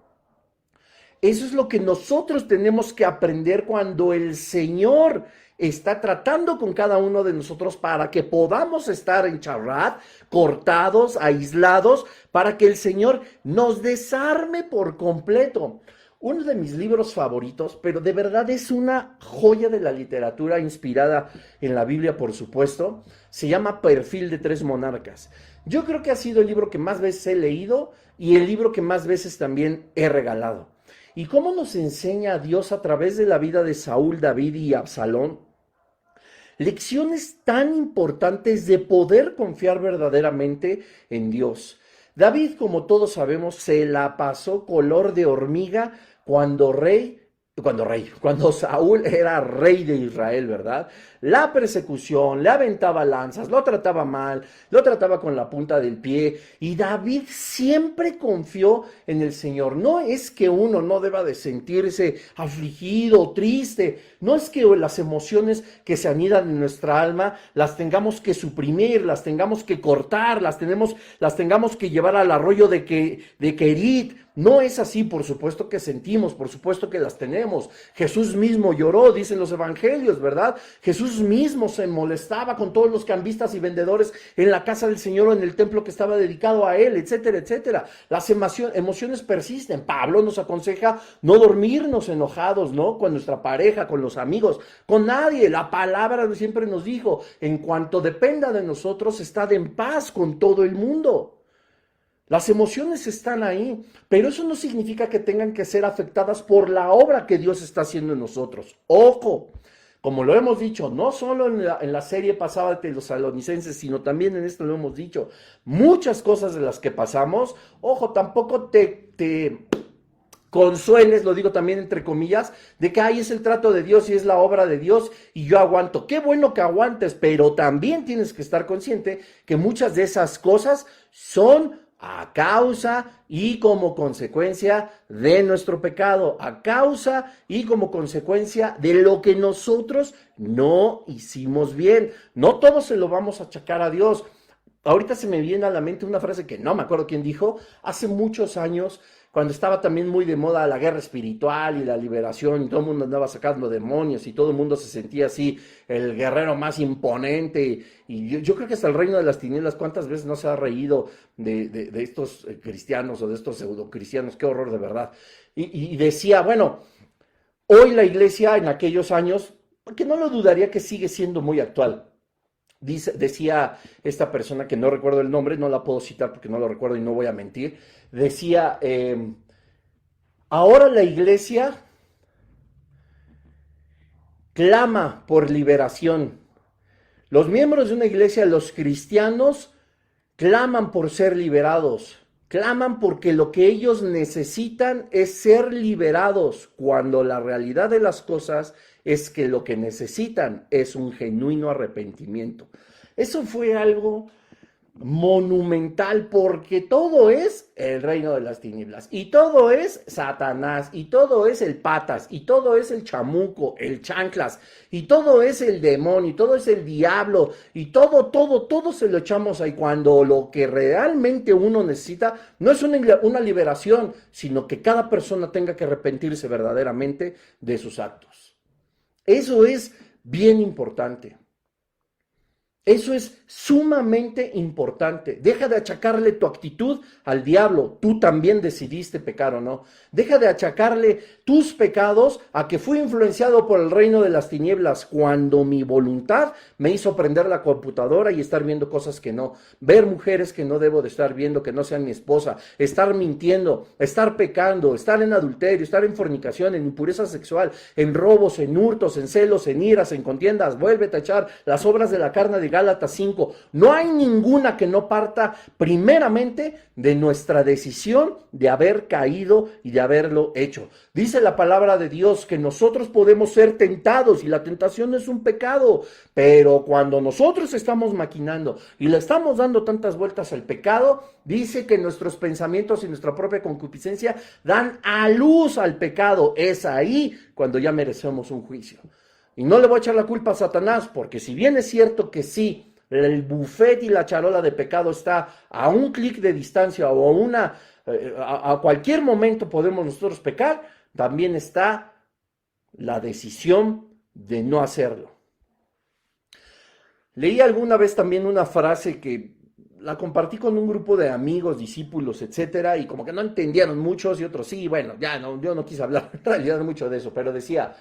Eso es lo que nosotros tenemos que aprender cuando el Señor está tratando con cada uno de nosotros para que podamos estar en charrat, cortados, aislados, para que el Señor nos desarme por completo. Uno de mis libros favoritos, pero de verdad es una joya de la literatura inspirada en la Biblia, por supuesto, se llama Perfil de tres monarcas. Yo creo que ha sido el libro que más veces he leído y el libro que más veces también he regalado. ¿Y cómo nos enseña Dios a través de la vida de Saúl, David y Absalón? Lecciones tan importantes de poder confiar verdaderamente en Dios. David, como todos sabemos, se la pasó color de hormiga cuando Saúl era rey de Israel, ¿verdad? La persecución, le aventaba lanzas, lo trataba mal, lo trataba con la punta del pie, y David siempre confió en el Señor. No es que uno no deba de sentirse afligido, triste, no es que las emociones que se anidan en nuestra alma las tengamos que suprimir, las tengamos que cortar, las tengamos que llevar al arroyo de Querit. No es así, por supuesto que sentimos, por supuesto que las tenemos. Jesús mismo lloró, dicen los evangelios, ¿verdad? Jesús mismo se molestaba con todos los cambistas y vendedores en la casa del Señor o en el templo que estaba dedicado a Él, etcétera, etcétera. Las emociones persisten. Pablo nos aconseja no dormirnos enojados, ¿no? Con nuestra pareja, con los amigos, con nadie. La palabra siempre nos dijo, en cuanto dependa de nosotros, estad en paz con todo el mundo. Las emociones están ahí, pero eso no significa que tengan que ser afectadas por la obra que Dios está haciendo en nosotros. Ojo, como lo hemos dicho, no solo en la serie pasada de los Tesalonicenses, sino también en esto lo hemos dicho, muchas cosas de las que pasamos, ojo, tampoco te consueles, lo digo también entre comillas, de que ahí es el trato de Dios y es la obra de Dios y yo aguanto. Qué bueno que aguantes, pero también tienes que estar consciente que muchas de esas cosas son a causa y como consecuencia de nuestro pecado, a causa y como consecuencia de lo que nosotros no hicimos bien. No todo se lo vamos a achacar a Dios. Ahorita se me viene a la mente una frase que no me acuerdo quién dijo, hace muchos años, cuando estaba también muy de moda la guerra espiritual y la liberación, y todo el mundo andaba sacando demonios, y todo el mundo se sentía así, el guerrero más imponente, y yo creo que hasta el reino de las tinieblas, ¿cuántas veces no se ha reído de estos cristianos o de estos pseudocristianos? Qué horror, de verdad. Y decía, bueno, hoy la iglesia en aquellos años, que no lo dudaría que sigue siendo muy actual. Decía esta persona, que no recuerdo el nombre, no la puedo citar porque no lo recuerdo y no voy a mentir, decía, Ahora la iglesia clama por liberación. Los miembros de una iglesia, los cristianos, claman por ser liberados. Claman porque lo que ellos necesitan es ser liberados, cuando la realidad de las cosas es que lo que necesitan es un genuino arrepentimiento. Eso fue algo monumental, porque todo es el reino de las tinieblas, y todo es Satanás, y todo es el patas, y todo es el chamuco, el chanclas, y todo es el demonio, y todo es el diablo, y todo se lo echamos ahí, cuando lo que realmente uno necesita no es una liberación, sino que cada persona tenga que arrepentirse verdaderamente de sus actos. Eso es bien importante. Eso es sumamente importante. Deja de achacarle tu actitud al diablo. Tú también decidiste pecar o no. Deja de achacarle tus pecados a que fui influenciado por el reino de las tinieblas, cuando mi voluntad me hizo prender la computadora y estar viendo cosas que no. Ver mujeres que no debo de estar viendo, que no sean mi esposa. Estar mintiendo, estar pecando, estar en adulterio, estar en fornicación, en impureza sexual, en robos, en hurtos, en celos, en iras, en contiendas. Vuélvete a echar las obras de la carne de Gálatas 5. No hay ninguna que no parta primeramente de nuestra decisión de haber caído y de haberlo hecho. Dice la palabra de Dios que nosotros podemos ser tentados, y la tentación es un pecado, pero cuando nosotros estamos maquinando y le estamos dando tantas vueltas al pecado, dice que nuestros pensamientos y nuestra propia concupiscencia dan a luz al pecado. Es ahí cuando ya merecemos un juicio. Y no le voy a echar la culpa a Satanás, porque si bien es cierto que sí, el buffet y la charola de pecado está a un clic de distancia, o a cualquier momento podemos nosotros pecar, también está la decisión de no hacerlo. Leí alguna vez también una frase que la compartí con un grupo de amigos, discípulos, etcétera, y como que no entendieron muchos, y otros sí. Bueno, yo no quise hablar en realidad mucho de eso, pero decía: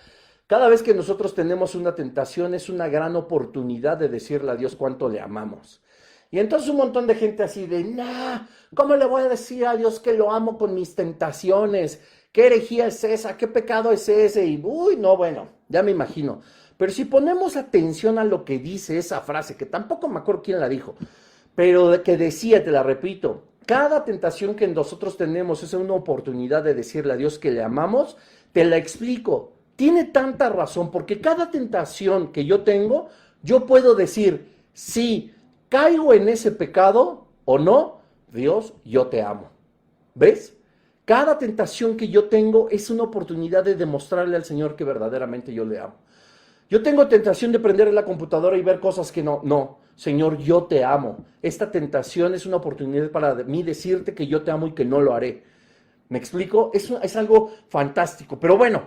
cada vez que nosotros tenemos una tentación, es una gran oportunidad de decirle a Dios cuánto le amamos. Y entonces un montón de gente así de: nah, ¿cómo le voy a decir a Dios que lo amo con mis tentaciones? ¿Qué herejía es esa? ¿Qué pecado es ese? Y no, bueno, ya me imagino. Pero si ponemos atención a lo que dice esa frase, que tampoco me acuerdo quién la dijo, pero que decía, te la repito: cada tentación que nosotros tenemos es una oportunidad de decirle a Dios que le amamos. Te la explico. Tiene tanta razón, porque cada tentación que yo tengo, yo puedo decir: si caigo en ese pecado o no, Dios, yo te amo. ¿Ves? Cada tentación que yo tengo es una oportunidad de demostrarle al Señor que verdaderamente yo le amo. Yo tengo tentación de prender la computadora y ver cosas que no, Señor, yo te amo. Esta tentación es una oportunidad para mí decirte que yo te amo y que no lo haré. ¿Me explico? Es algo fantástico. Pero bueno,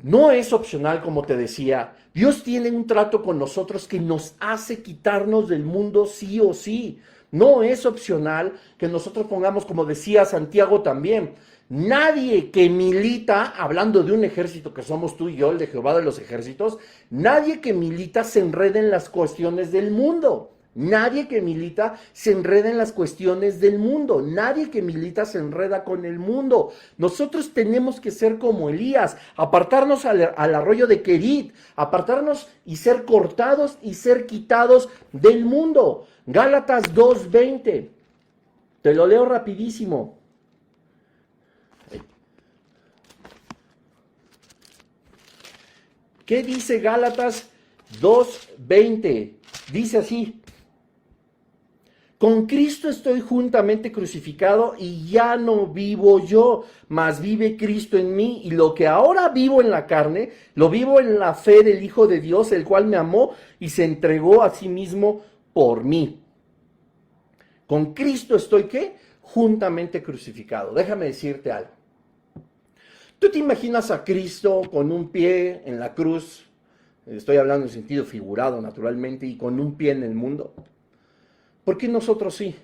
no es opcional, como te decía. Dios tiene un trato con nosotros que nos hace quitarnos del mundo sí o sí. No es opcional que nosotros pongamos, como decía Santiago también: nadie que milita, hablando de un ejército que somos tú y yo, el de Jehová de los ejércitos, nadie que milita se enreda en las cuestiones del mundo. Nadie que milita se enreda en las cuestiones del mundo. Nadie que milita se enreda con el mundo. Nosotros tenemos que ser como Elías, apartarnos al arroyo de Querit, apartarnos y ser cortados y ser quitados del mundo. Gálatas 2:20. Te lo leo rapidísimo. ¿Qué dice Gálatas 2:20? Dice así: con Cristo estoy juntamente crucificado, y ya no vivo yo, mas vive Cristo en mí, y lo que ahora vivo en la carne, lo vivo en la fe del Hijo de Dios, el cual me amó y se entregó a sí mismo por mí. Con Cristo estoy, ¿qué? Juntamente crucificado. Déjame decirte algo. ¿Tú te imaginas a Cristo con un pie en la cruz? Estoy hablando en sentido figurado, naturalmente, y con un pie en el mundo. ¿Por qué nosotros sí?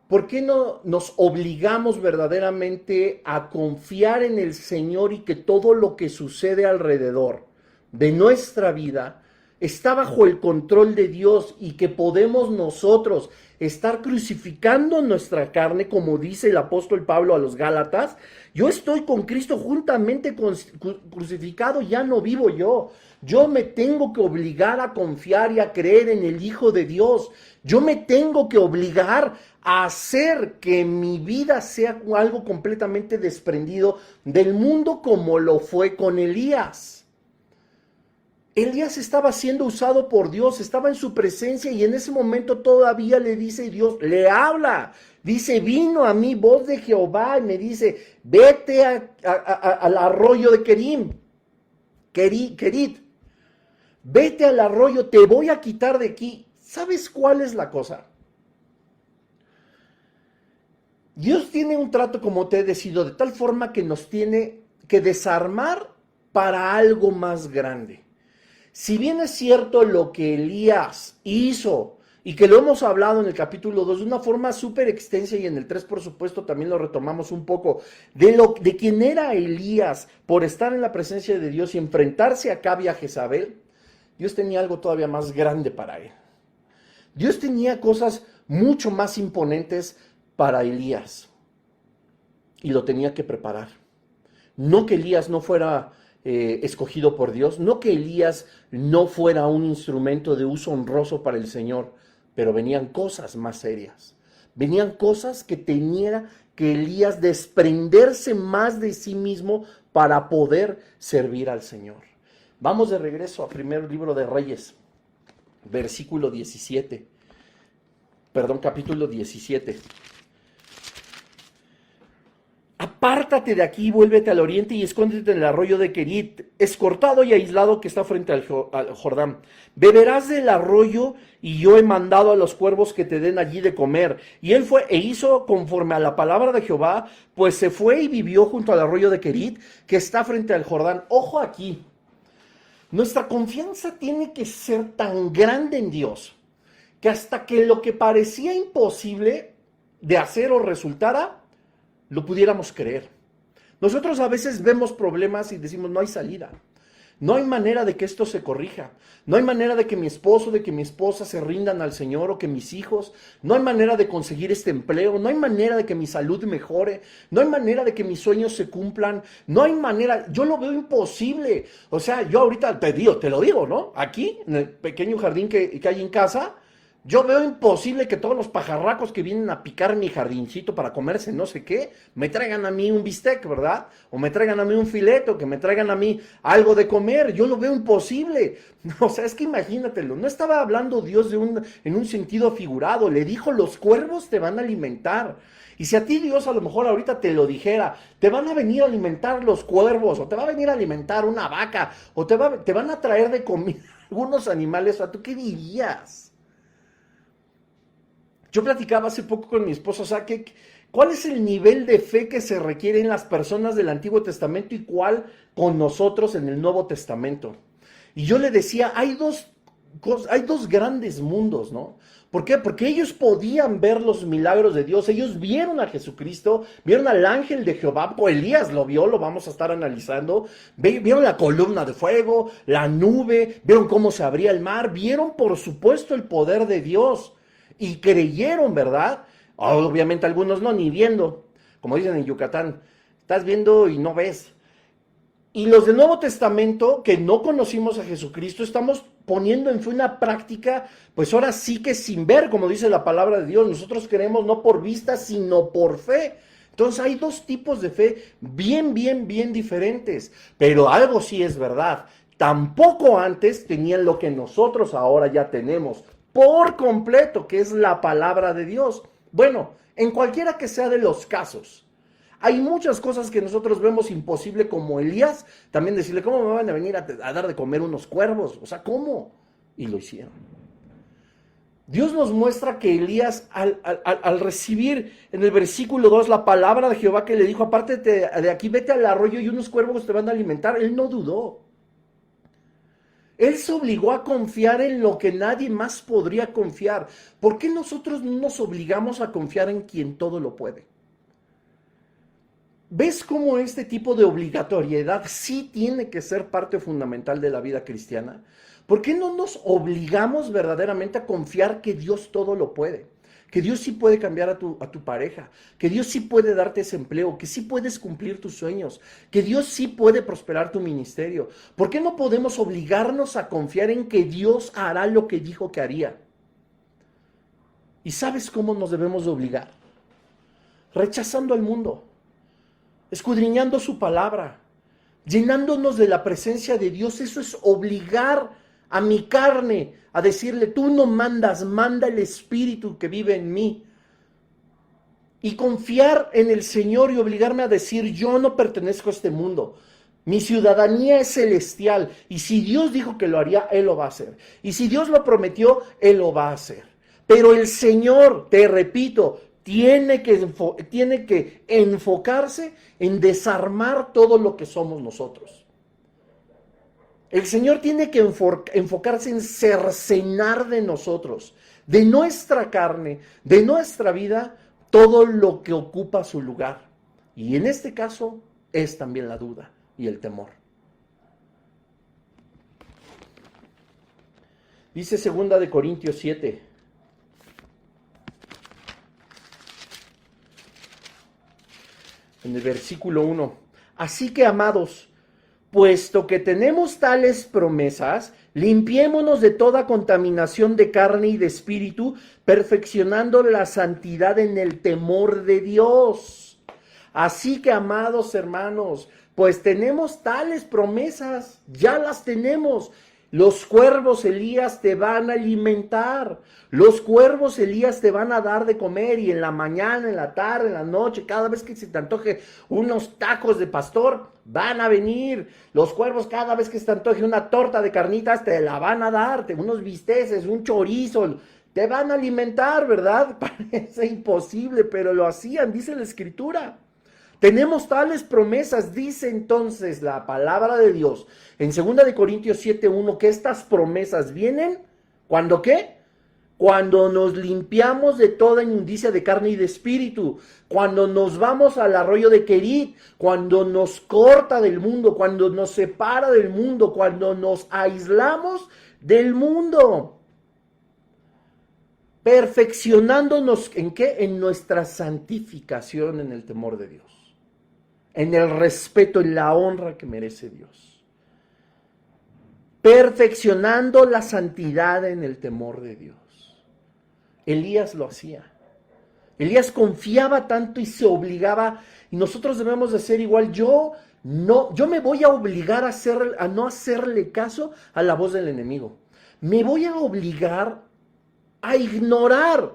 ¿Por qué no nos obligamos verdaderamente a confiar en el Señor y que todo lo que sucede alrededor de nuestra vida está bajo el control de Dios y que podemos nosotros estar crucificando nuestra carne, como dice el apóstol Pablo a los Gálatas. Yo estoy con Cristo juntamente crucificado, ya no vivo yo. Yo me tengo que obligar a confiar y a creer en el Hijo de Dios. Yo me tengo que obligar a hacer que mi vida sea algo completamente desprendido del mundo, como lo fue con Elías. Elías estaba siendo usado por Dios, estaba en su presencia y en ese momento todavía le dice Dios, le habla, dice, vino a mí voz de Jehová y me dice, vete al arroyo de Kerit, vete al arroyo, te voy a quitar de aquí. ¿Sabes cuál es la cosa? Dios tiene un trato, como te he decidido, de tal forma que nos tiene que desarmar para algo más grande. Si bien es cierto lo que Elías hizo, y que lo hemos hablado en el capítulo 2 de una forma súper extensa, y en el 3 por supuesto también lo retomamos un poco, de quién era Elías por estar en la presencia de Dios y enfrentarse a Acab y a Jezabel, Dios tenía algo todavía más grande para él. Dios tenía cosas mucho más imponentes para Elías, y lo tenía que preparar. No que Elías no fuera escogido por Dios, no que Elías no fuera un instrumento de uso honroso para el Señor, pero venían cosas más serias, venían cosas que tenía que Elías desprenderse más de sí mismo para poder servir al Señor. Vamos de regreso a primer libro de Reyes, capítulo 17. Apártate de aquí, vuélvete al oriente y escóndete en el arroyo de Kerit, escortado y aislado que está frente al Jordán. Beberás del arroyo y yo he mandado a los cuervos que te den allí de comer. Y él fue e hizo conforme a la palabra de Jehová, pues se fue y vivió junto al arroyo de Kerit, que está frente al Jordán. Ojo aquí, nuestra confianza tiene que ser tan grande en Dios, que hasta que lo que parecía imposible de hacer o resultara, lo pudiéramos creer. Nosotros a veces vemos problemas y decimos, no hay salida. No hay manera de que esto se corrija. No hay manera de que mi esposo, de que mi esposa se rindan al Señor o que mis hijos. No hay manera de conseguir este empleo. No hay manera de que mi salud mejore. No hay manera de que mis sueños se cumplan. No hay manera. Yo lo veo imposible. O sea, yo ahorita te lo digo, ¿no? Aquí, en el pequeño jardín que hay en casa, yo veo imposible que todos los pajarracos que vienen a picar mi jardincito para comerse no sé qué, me traigan a mí un bistec, ¿verdad? O me traigan a mí un fileto, que me traigan a mí algo de comer. Yo lo veo imposible. O sea, es que imagínatelo. No estaba hablando Dios en un sentido figurado. Le dijo, los cuervos te van a alimentar. Y si a ti Dios a lo mejor ahorita te lo dijera, te van a venir a alimentar los cuervos, o te va a venir a alimentar una vaca, o te van a traer de comida algunos animales, o sea, ¿tú qué dirías? Yo platicaba hace poco con mi esposo, o sea, ¿cuál es el nivel de fe que se requiere en las personas del Antiguo Testamento y cuál con nosotros en el Nuevo Testamento? Y yo le decía, hay dos grandes mundos, ¿no? ¿Por qué? Porque ellos podían ver los milagros de Dios, ellos vieron a Jesucristo, vieron al ángel de Jehová, Elías lo vio, lo vamos a estar analizando, vieron la columna de fuego, la nube, vieron cómo se abría el mar, vieron por supuesto el poder de Dios. Y creyeron, ¿verdad? Obviamente algunos no, ni viendo. Como dicen en Yucatán, estás viendo y no ves. Y los del Nuevo Testamento, que no conocimos a Jesucristo, estamos poniendo en fe una práctica, pues ahora sí que sin ver, como dice la palabra de Dios. Nosotros creemos no por vista, sino por fe. Entonces hay dos tipos de fe bien diferentes. Pero algo sí es verdad. Tampoco antes tenían lo que nosotros ahora ya tenemos por completo, que es la palabra de Dios. Bueno, en cualquiera que sea de los casos, hay muchas cosas que nosotros vemos imposible, como Elías, también decirle, ¿cómo me van a venir a dar de comer unos cuervos? O sea, ¿cómo? Y lo hicieron. Dios nos muestra que Elías, al recibir en el versículo 2 la palabra de Jehová que le dijo, apártate de aquí, vete al arroyo y unos cuervos te van a alimentar, él no dudó. Él se obligó a confiar en lo que nadie más podría confiar. ¿Por qué nosotros no nos obligamos a confiar en quien todo lo puede? ¿Ves cómo este tipo de obligatoriedad sí tiene que ser parte fundamental de la vida cristiana? ¿Por qué no nos obligamos verdaderamente a confiar que Dios todo lo puede? Que Dios sí puede cambiar a tu pareja, que Dios sí puede darte ese empleo, que sí puedes cumplir tus sueños, que Dios sí puede prosperar tu ministerio. ¿Por qué no podemos obligarnos a confiar en que Dios hará lo que dijo que haría? ¿Y sabes cómo nos debemos de obligar? Rechazando al mundo, escudriñando su palabra, llenándonos de la presencia de Dios. Eso es obligar a mi carne a decirle, tú no mandas, manda el Espíritu que vive en mí. Y confiar en el Señor y obligarme a decir, yo no pertenezco a este mundo. Mi ciudadanía es celestial. Y si Dios dijo que lo haría, Él lo va a hacer. Y si Dios lo prometió, Él lo va a hacer. Pero el Señor, te repito, tiene que enfocarse en desarmar todo lo que somos nosotros. El Señor tiene que enfocarse en cercenar de nosotros, de nuestra carne, de nuestra vida, todo lo que ocupa su lugar. Y en este caso es también la duda y el temor. Dice 2 Corintios 7. En el versículo 1. Así que, amados, puesto que tenemos tales promesas, limpiémonos de toda contaminación de carne y de espíritu, perfeccionando la santidad en el temor de Dios. Así que, amados hermanos, pues tenemos tales promesas, ya las tenemos. Los cuervos, Elías, te van a alimentar. Los cuervos, Elías, te van a dar de comer. Y en la mañana, en la tarde, en la noche, cada vez que se te antoje unos tacos de pastor, van a venir. Los cuervos, cada vez que se te antoje una torta de carnitas, te la van a dar. Unos bisteces, un chorizo, te van a alimentar, ¿verdad? Parece imposible, pero lo hacían, dice la Escritura. Tenemos tales promesas, dice entonces la palabra de Dios en 2 Corintios 7:1, que estas promesas vienen, ¿cuándo qué? Cuando nos limpiamos de toda inmundicia de carne y de espíritu, cuando nos vamos al arroyo de Querit, cuando nos corta del mundo, cuando nos separa del mundo, cuando nos aislamos del mundo. Perfeccionándonos, ¿en qué? En nuestra santificación en el temor de Dios. En el respeto y la honra que merece Dios. Perfeccionando la santidad en el temor de Dios. Elías lo hacía. Elías confiaba tanto y se obligaba, y nosotros debemos de ser igual. Yo me voy a obligar a no hacerle caso a la voz del enemigo. Me voy a obligar a ignorar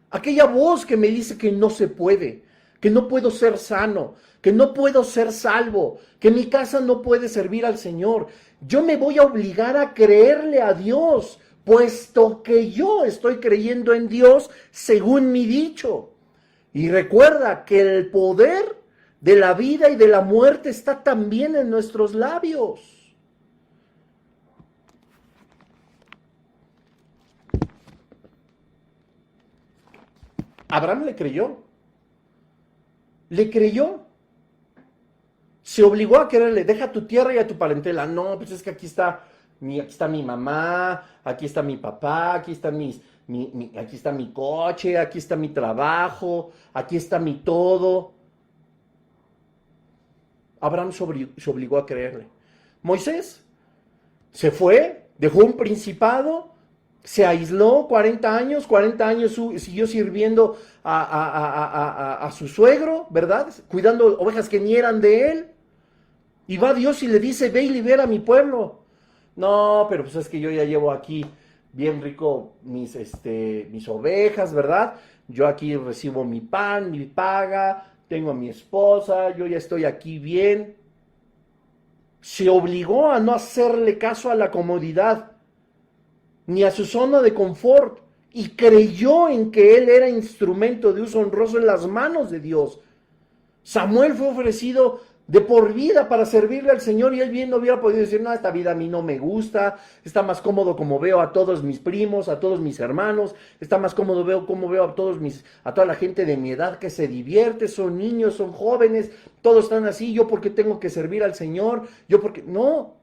aquella voz que me dice que no se puede, que no puedo ser sano, que no puedo ser salvo, que mi casa no puede servir al Señor. Yo me voy a obligar a creerle a Dios, puesto que yo estoy creyendo en Dios según mi dicho. Y recuerda que el poder de la vida y de la muerte está también en nuestros labios. Abraham le creyó. Le creyó. Se obligó a quererle, deja tu tierra y a tu parentela. No, pues es que aquí está mi mamá, aquí está mi papá, aquí está aquí está mi coche, aquí está mi trabajo, aquí está mi todo. Abraham se obligó a creerle. Moisés se fue, dejó un principado, se aisló 40 años siguió sirviendo a su suegro, ¿verdad? Cuidando ovejas que ni eran de él. Y va Dios y le dice, ve y libera a mi pueblo. No, pero pues es que yo ya llevo aquí bien rico mis ovejas, ¿verdad? Yo aquí recibo mi pan, mi paga, tengo a mi esposa, yo ya estoy aquí bien. Se obligó a no hacerle caso a la comodidad, ni a su zona de confort, y creyó en que él era instrumento de uso honroso en las manos de Dios. Samuel fue ofrecido de por vida para servirle al Señor, y él bien no hubiera podido decir, no, esta vida a mí no me gusta, está más cómodo como veo a todos mis primos, a todos mis hermanos, está más cómodo como veo a toda la gente de mi edad que se divierte, son niños, son jóvenes, todos están así, yo porque tengo que servir al Señor, no.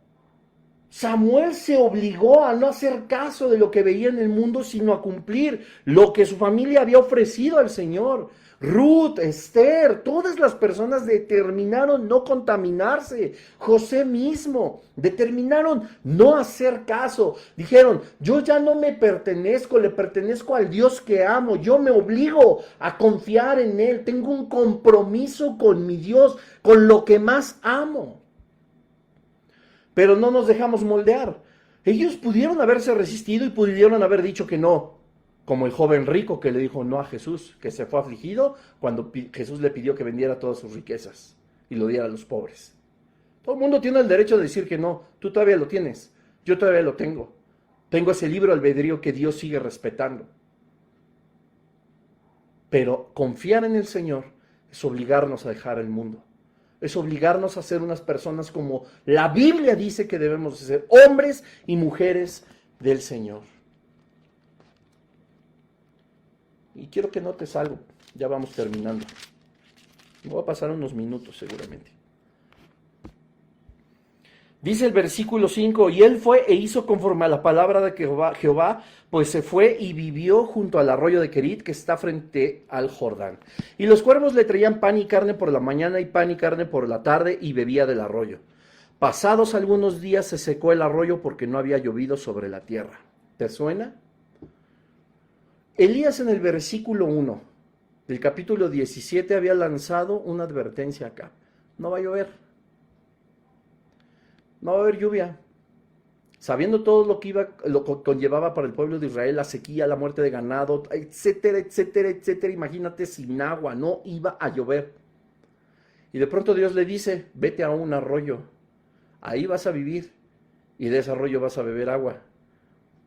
Samuel se obligó a no hacer caso de lo que veía en el mundo, sino a cumplir lo que su familia había ofrecido al Señor. Ruth, Esther, todas las personas determinaron no contaminarse. José mismo, determinaron no hacer caso. Dijeron, yo ya no me pertenezco, le pertenezco al Dios que amo. Yo me obligo a confiar en Él. Tengo un compromiso con mi Dios, con lo que más amo. Pero no nos dejamos moldear. Ellos pudieron haberse resistido y pudieron haber dicho que no, como el joven rico que le dijo no a Jesús, que se fue afligido cuando Jesús le pidió que vendiera todas sus riquezas y lo diera a los pobres. Todo el mundo tiene el derecho de decir que no, tú todavía lo tienes, yo todavía lo tengo. Tengo ese libre albedrío que Dios sigue respetando. Pero confiar en el Señor es obligarnos a dejar el mundo. Es obligarnos a ser unas personas como la Biblia dice que debemos de ser, hombres y mujeres del Señor. Y quiero que notes algo, ya vamos terminando. Me voy a pasar unos minutos seguramente. Dice el versículo 5, y él fue e hizo conforme a la palabra de Jehová, pues se fue y vivió junto al arroyo de Querit, que está frente al Jordán. Y los cuervos le traían pan y carne por la mañana y pan y carne por la tarde, y bebía del arroyo. Pasados algunos días se secó el arroyo porque no había llovido sobre la tierra. ¿Te suena? Elías en el versículo 1 del capítulo 17 había lanzado una advertencia acá. No va a llover. No va a haber lluvia. Sabiendo todo lo que conllevaba para el pueblo de Israel, la sequía, la muerte de ganado, etcétera, etcétera, etcétera. Imagínate, sin agua, no iba a llover. Y de pronto Dios le dice, vete a un arroyo, ahí vas a vivir y de ese arroyo vas a beber agua.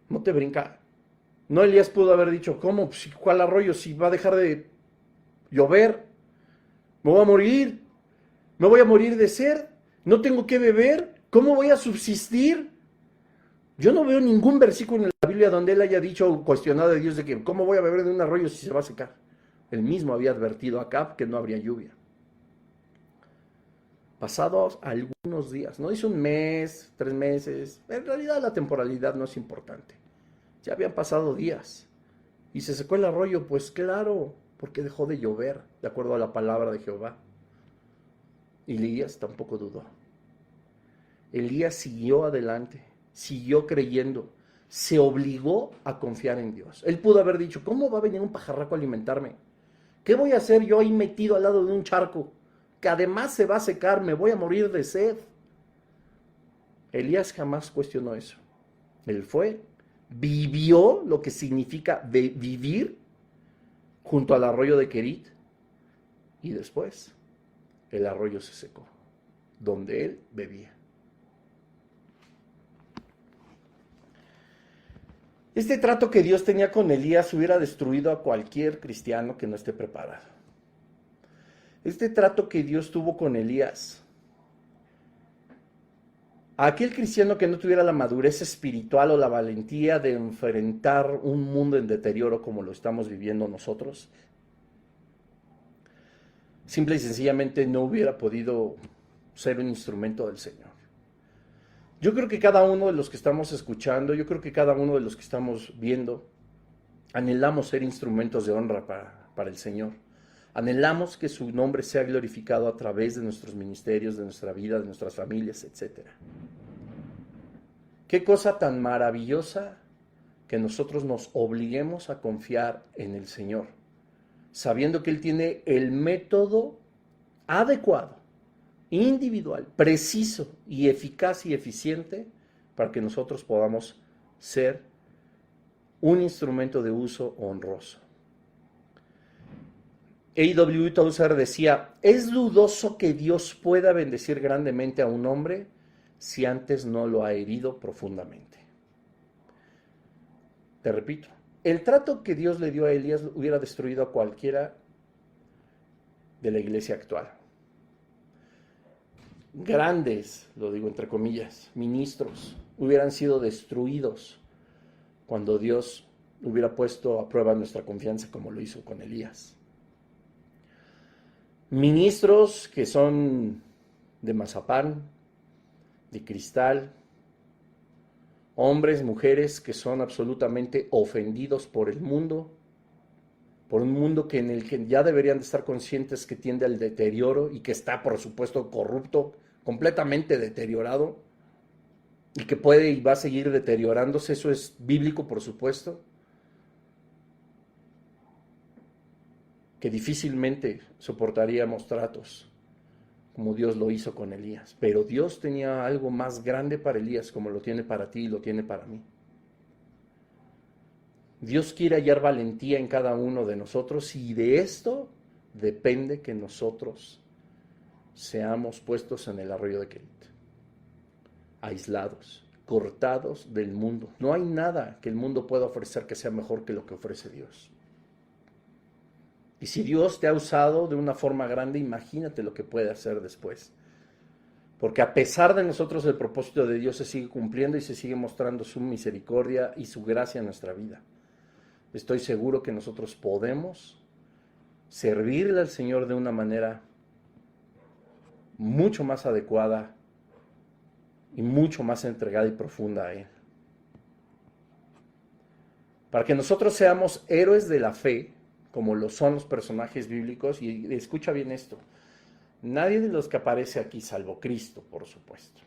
No te brinca. No, Elías pudo haber dicho, ¿cómo? ¿Cuál arroyo? Si va a dejar de llover, me voy a morir de sed, no tengo que beber. ¿Cómo voy a subsistir? Yo no veo ningún versículo en la Biblia donde él haya dicho o cuestionado a Dios de que ¿cómo voy a beber de un arroyo si se va a secar? Él mismo había advertido a Acab que no habría lluvia. Pasados algunos días, no dice un mes, 3 meses, en realidad la temporalidad no es importante. Ya habían pasado días y se secó el arroyo, pues claro, porque dejó de llover, de acuerdo a la palabra de Jehová. Y Elías tampoco dudó. Elías siguió adelante, siguió creyendo, se obligó a confiar en Dios. Él pudo haber dicho, ¿cómo va a venir un pajarraco a alimentarme? ¿Qué voy a hacer yo ahí metido al lado de un charco? Que además se va a secar, me voy a morir de sed. Elías jamás cuestionó eso. Él fue, vivió lo que significa vivir junto al arroyo de Querit y después el arroyo se secó, donde él bebía. Este trato que Dios tenía con Elías hubiera destruido a cualquier cristiano que no esté preparado. Este trato que Dios tuvo con Elías, a aquel cristiano que no tuviera la madurez espiritual o la valentía de enfrentar un mundo en deterioro como lo estamos viviendo nosotros, simple y sencillamente no hubiera podido ser un instrumento del Señor. Yo creo que cada uno de los que estamos escuchando, yo creo que cada uno de los que estamos viendo, anhelamos ser instrumentos de honra para el Señor. Anhelamos que su nombre sea glorificado a través de nuestros ministerios, de nuestra vida, de nuestras familias, etc. Qué cosa tan maravillosa que nosotros nos obliguemos a confiar en el Señor, sabiendo que Él tiene el método adecuado, individual, preciso y eficaz y eficiente para que nosotros podamos ser un instrumento de uso honroso. A.W. Tozer decía, es dudoso que Dios pueda bendecir grandemente a un hombre si antes no lo ha herido profundamente. Te repito, el trato que Dios le dio a Elías hubiera destruido a cualquiera de la iglesia actual. Grandes, lo digo entre comillas, ministros hubieran sido destruidos cuando Dios hubiera puesto a prueba nuestra confianza como lo hizo con Elías. Ministros que son de mazapán, de cristal, hombres, mujeres que son absolutamente ofendidos por el mundo, por un mundo en el que ya deberían de estar conscientes que tiende al deterioro y que está, por supuesto, corrupto, completamente deteriorado, y que puede y va a seguir deteriorándose. Eso es bíblico, por supuesto, que difícilmente soportaríamos tratos como Dios lo hizo con Elías. Pero Dios tenía algo más grande para Elías, como lo tiene para ti y lo tiene para mí. Dios quiere hallar valentía en cada uno de nosotros, y de esto depende que nosotros seamos puestos en el arroyo de Kerit, aislados, cortados del mundo. No hay nada que el mundo pueda ofrecer que sea mejor que lo que ofrece Dios. Y si Dios te ha usado de una forma grande, imagínate lo que puede hacer después. Porque a pesar de nosotros, el propósito de Dios se sigue cumpliendo y se sigue mostrando su misericordia y su gracia en nuestra vida. Estoy seguro que nosotros podemos servirle al Señor de una manera mucho más adecuada y mucho más entregada y profunda a Él. Para que nosotros seamos héroes de la fe, como lo son los personajes bíblicos, y escucha bien esto, nadie de los que aparece aquí, salvo Cristo, por supuesto,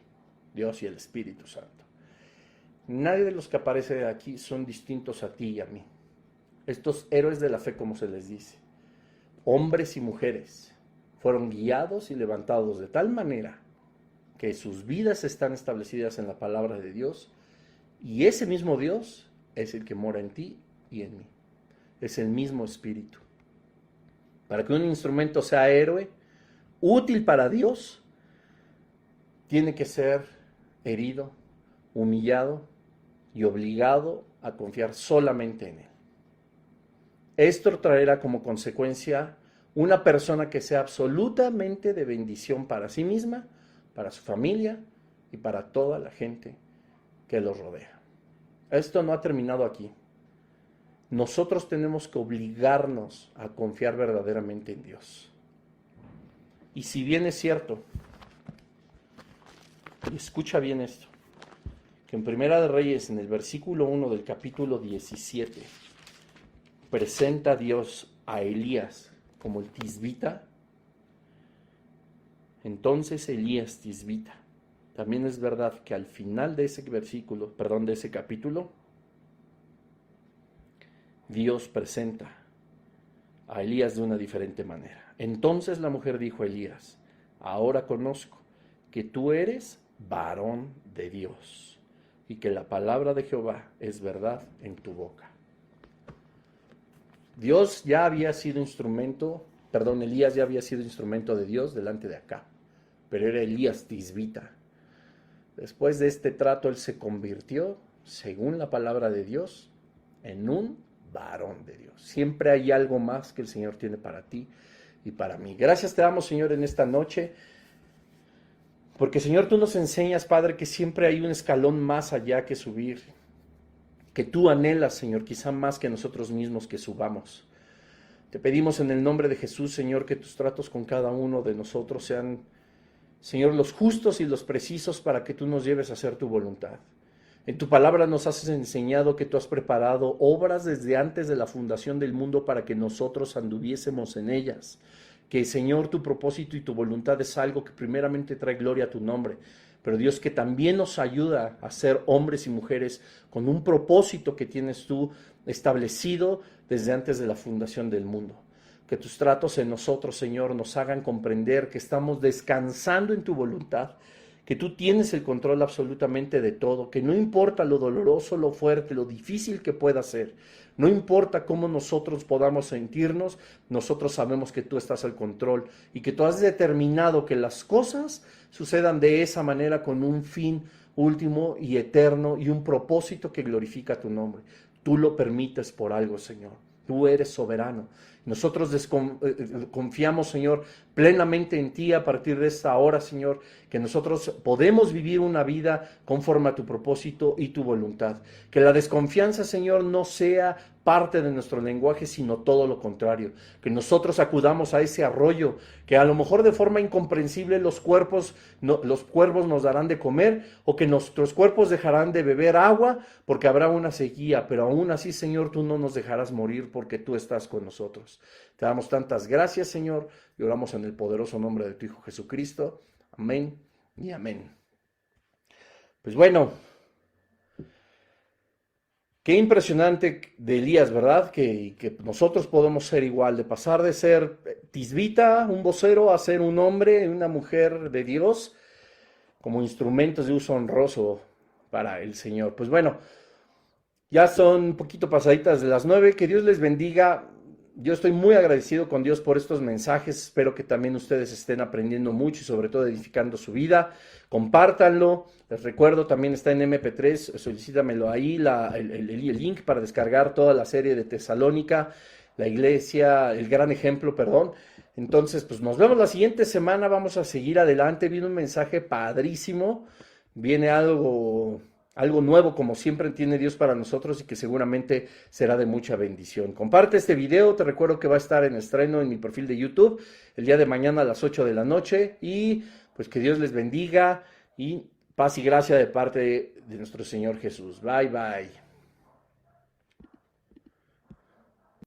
Dios y el Espíritu Santo, nadie de los que aparece aquí son distintos a ti y a mí. Estos héroes de la fe, como se les dice, hombres y mujeres, fueron guiados y levantados de tal manera que sus vidas están establecidas en la palabra de Dios, y ese mismo Dios es el que mora en ti y en mí. Es el mismo Espíritu. Para que un instrumento sea héroe, útil para Dios, tiene que ser herido, humillado y obligado a confiar solamente en Él. Esto traerá como consecuencia una persona que sea absolutamente de bendición para sí misma, para su familia y para toda la gente que los rodea. Esto no ha terminado aquí. Nosotros tenemos que obligarnos a confiar verdaderamente en Dios. Y si bien es cierto, y escucha bien esto, que en Primera de Reyes, en el versículo 1 del capítulo 17, presenta a Dios a Elías como el tisbita, entonces Elías tisbita. También es verdad que al final de ese versículo, de ese capítulo, Dios presenta a Elías de una diferente manera. Entonces la mujer dijo a Elías: ahora conozco que tú eres varón de Dios y que la palabra de Jehová es verdad en tu boca. Elías ya había sido instrumento de Dios delante de Acab, pero era Elías tisbita. Después de este trato, él se convirtió, según la palabra de Dios, en un varón de Dios. Siempre hay algo más que el Señor tiene para ti y para mí. Gracias te damos, Señor, en esta noche, porque, Señor, tú nos enseñas, Padre, que siempre hay un escalón más allá que subir, que tú anhelas, Señor, quizá más que nosotros mismos que subamos. Te pedimos en el nombre de Jesús, Señor, que tus tratos con cada uno de nosotros sean, Señor, los justos y los precisos para que tú nos lleves a hacer tu voluntad. En tu palabra nos has enseñado que tú has preparado obras desde antes de la fundación del mundo para que nosotros anduviésemos en ellas. Que, Señor, tu propósito y tu voluntad es algo que primeramente trae gloria a tu nombre, pero Dios, que también nos ayuda a ser hombres y mujeres con un propósito que tienes tú establecido desde antes de la fundación del mundo. Que tus tratos en nosotros, Señor, nos hagan comprender que estamos descansando en tu voluntad, que tú tienes el control absolutamente de todo, que no importa lo doloroso, lo fuerte, lo difícil que pueda ser, no importa cómo nosotros podamos sentirnos, nosotros sabemos que tú estás al control y que tú has determinado que las cosas sucedan de esa manera con un fin último y eterno y un propósito que glorifica tu nombre. Tú lo permites por algo, Señor. Tú eres soberano. Nosotros confiamos, Señor, plenamente en ti a partir de esta hora, Señor, que nosotros podemos vivir una vida conforme a tu propósito y tu voluntad. Que la desconfianza, Señor, no sea parte de nuestro lenguaje, sino todo lo contrario. Que nosotros acudamos a ese arroyo, que a lo mejor de forma incomprensible los cuervos nos darán de comer, o que nuestros cuerpos dejarán de beber agua porque habrá una sequía, pero aún así, Señor, tú no nos dejarás morir porque tú estás con nosotros. Te damos tantas gracias, Señor, y oramos en el poderoso nombre de tu Hijo Jesucristo. Amén y amén. Pues bueno, qué impresionante de Elías, ¿verdad? Que nosotros podemos ser igual, de pasar de ser tisbita, un vocero, a ser un hombre, una mujer de Dios, como instrumentos de uso honroso para el Señor. Pues bueno, ya son un poquito pasaditas de las 9, que Dios les bendiga. Yo estoy muy agradecido con Dios por estos mensajes, espero que también ustedes estén aprendiendo mucho y sobre todo edificando su vida. Compártanlo, les recuerdo, también está en MP3, solicítamelo ahí, el link para descargar toda la serie de Tesalónica, la iglesia, el gran ejemplo, perdón. Entonces, pues nos vemos la siguiente semana, vamos a seguir adelante, viene un mensaje padrísimo, viene algo nuevo, como siempre tiene Dios para nosotros y que seguramente será de mucha bendición. Comparte este video, te recuerdo que va a estar en estreno en mi perfil de YouTube el día de mañana a las 8 de la noche y pues que Dios les bendiga y paz y gracia de parte de nuestro Señor Jesús. Bye, bye.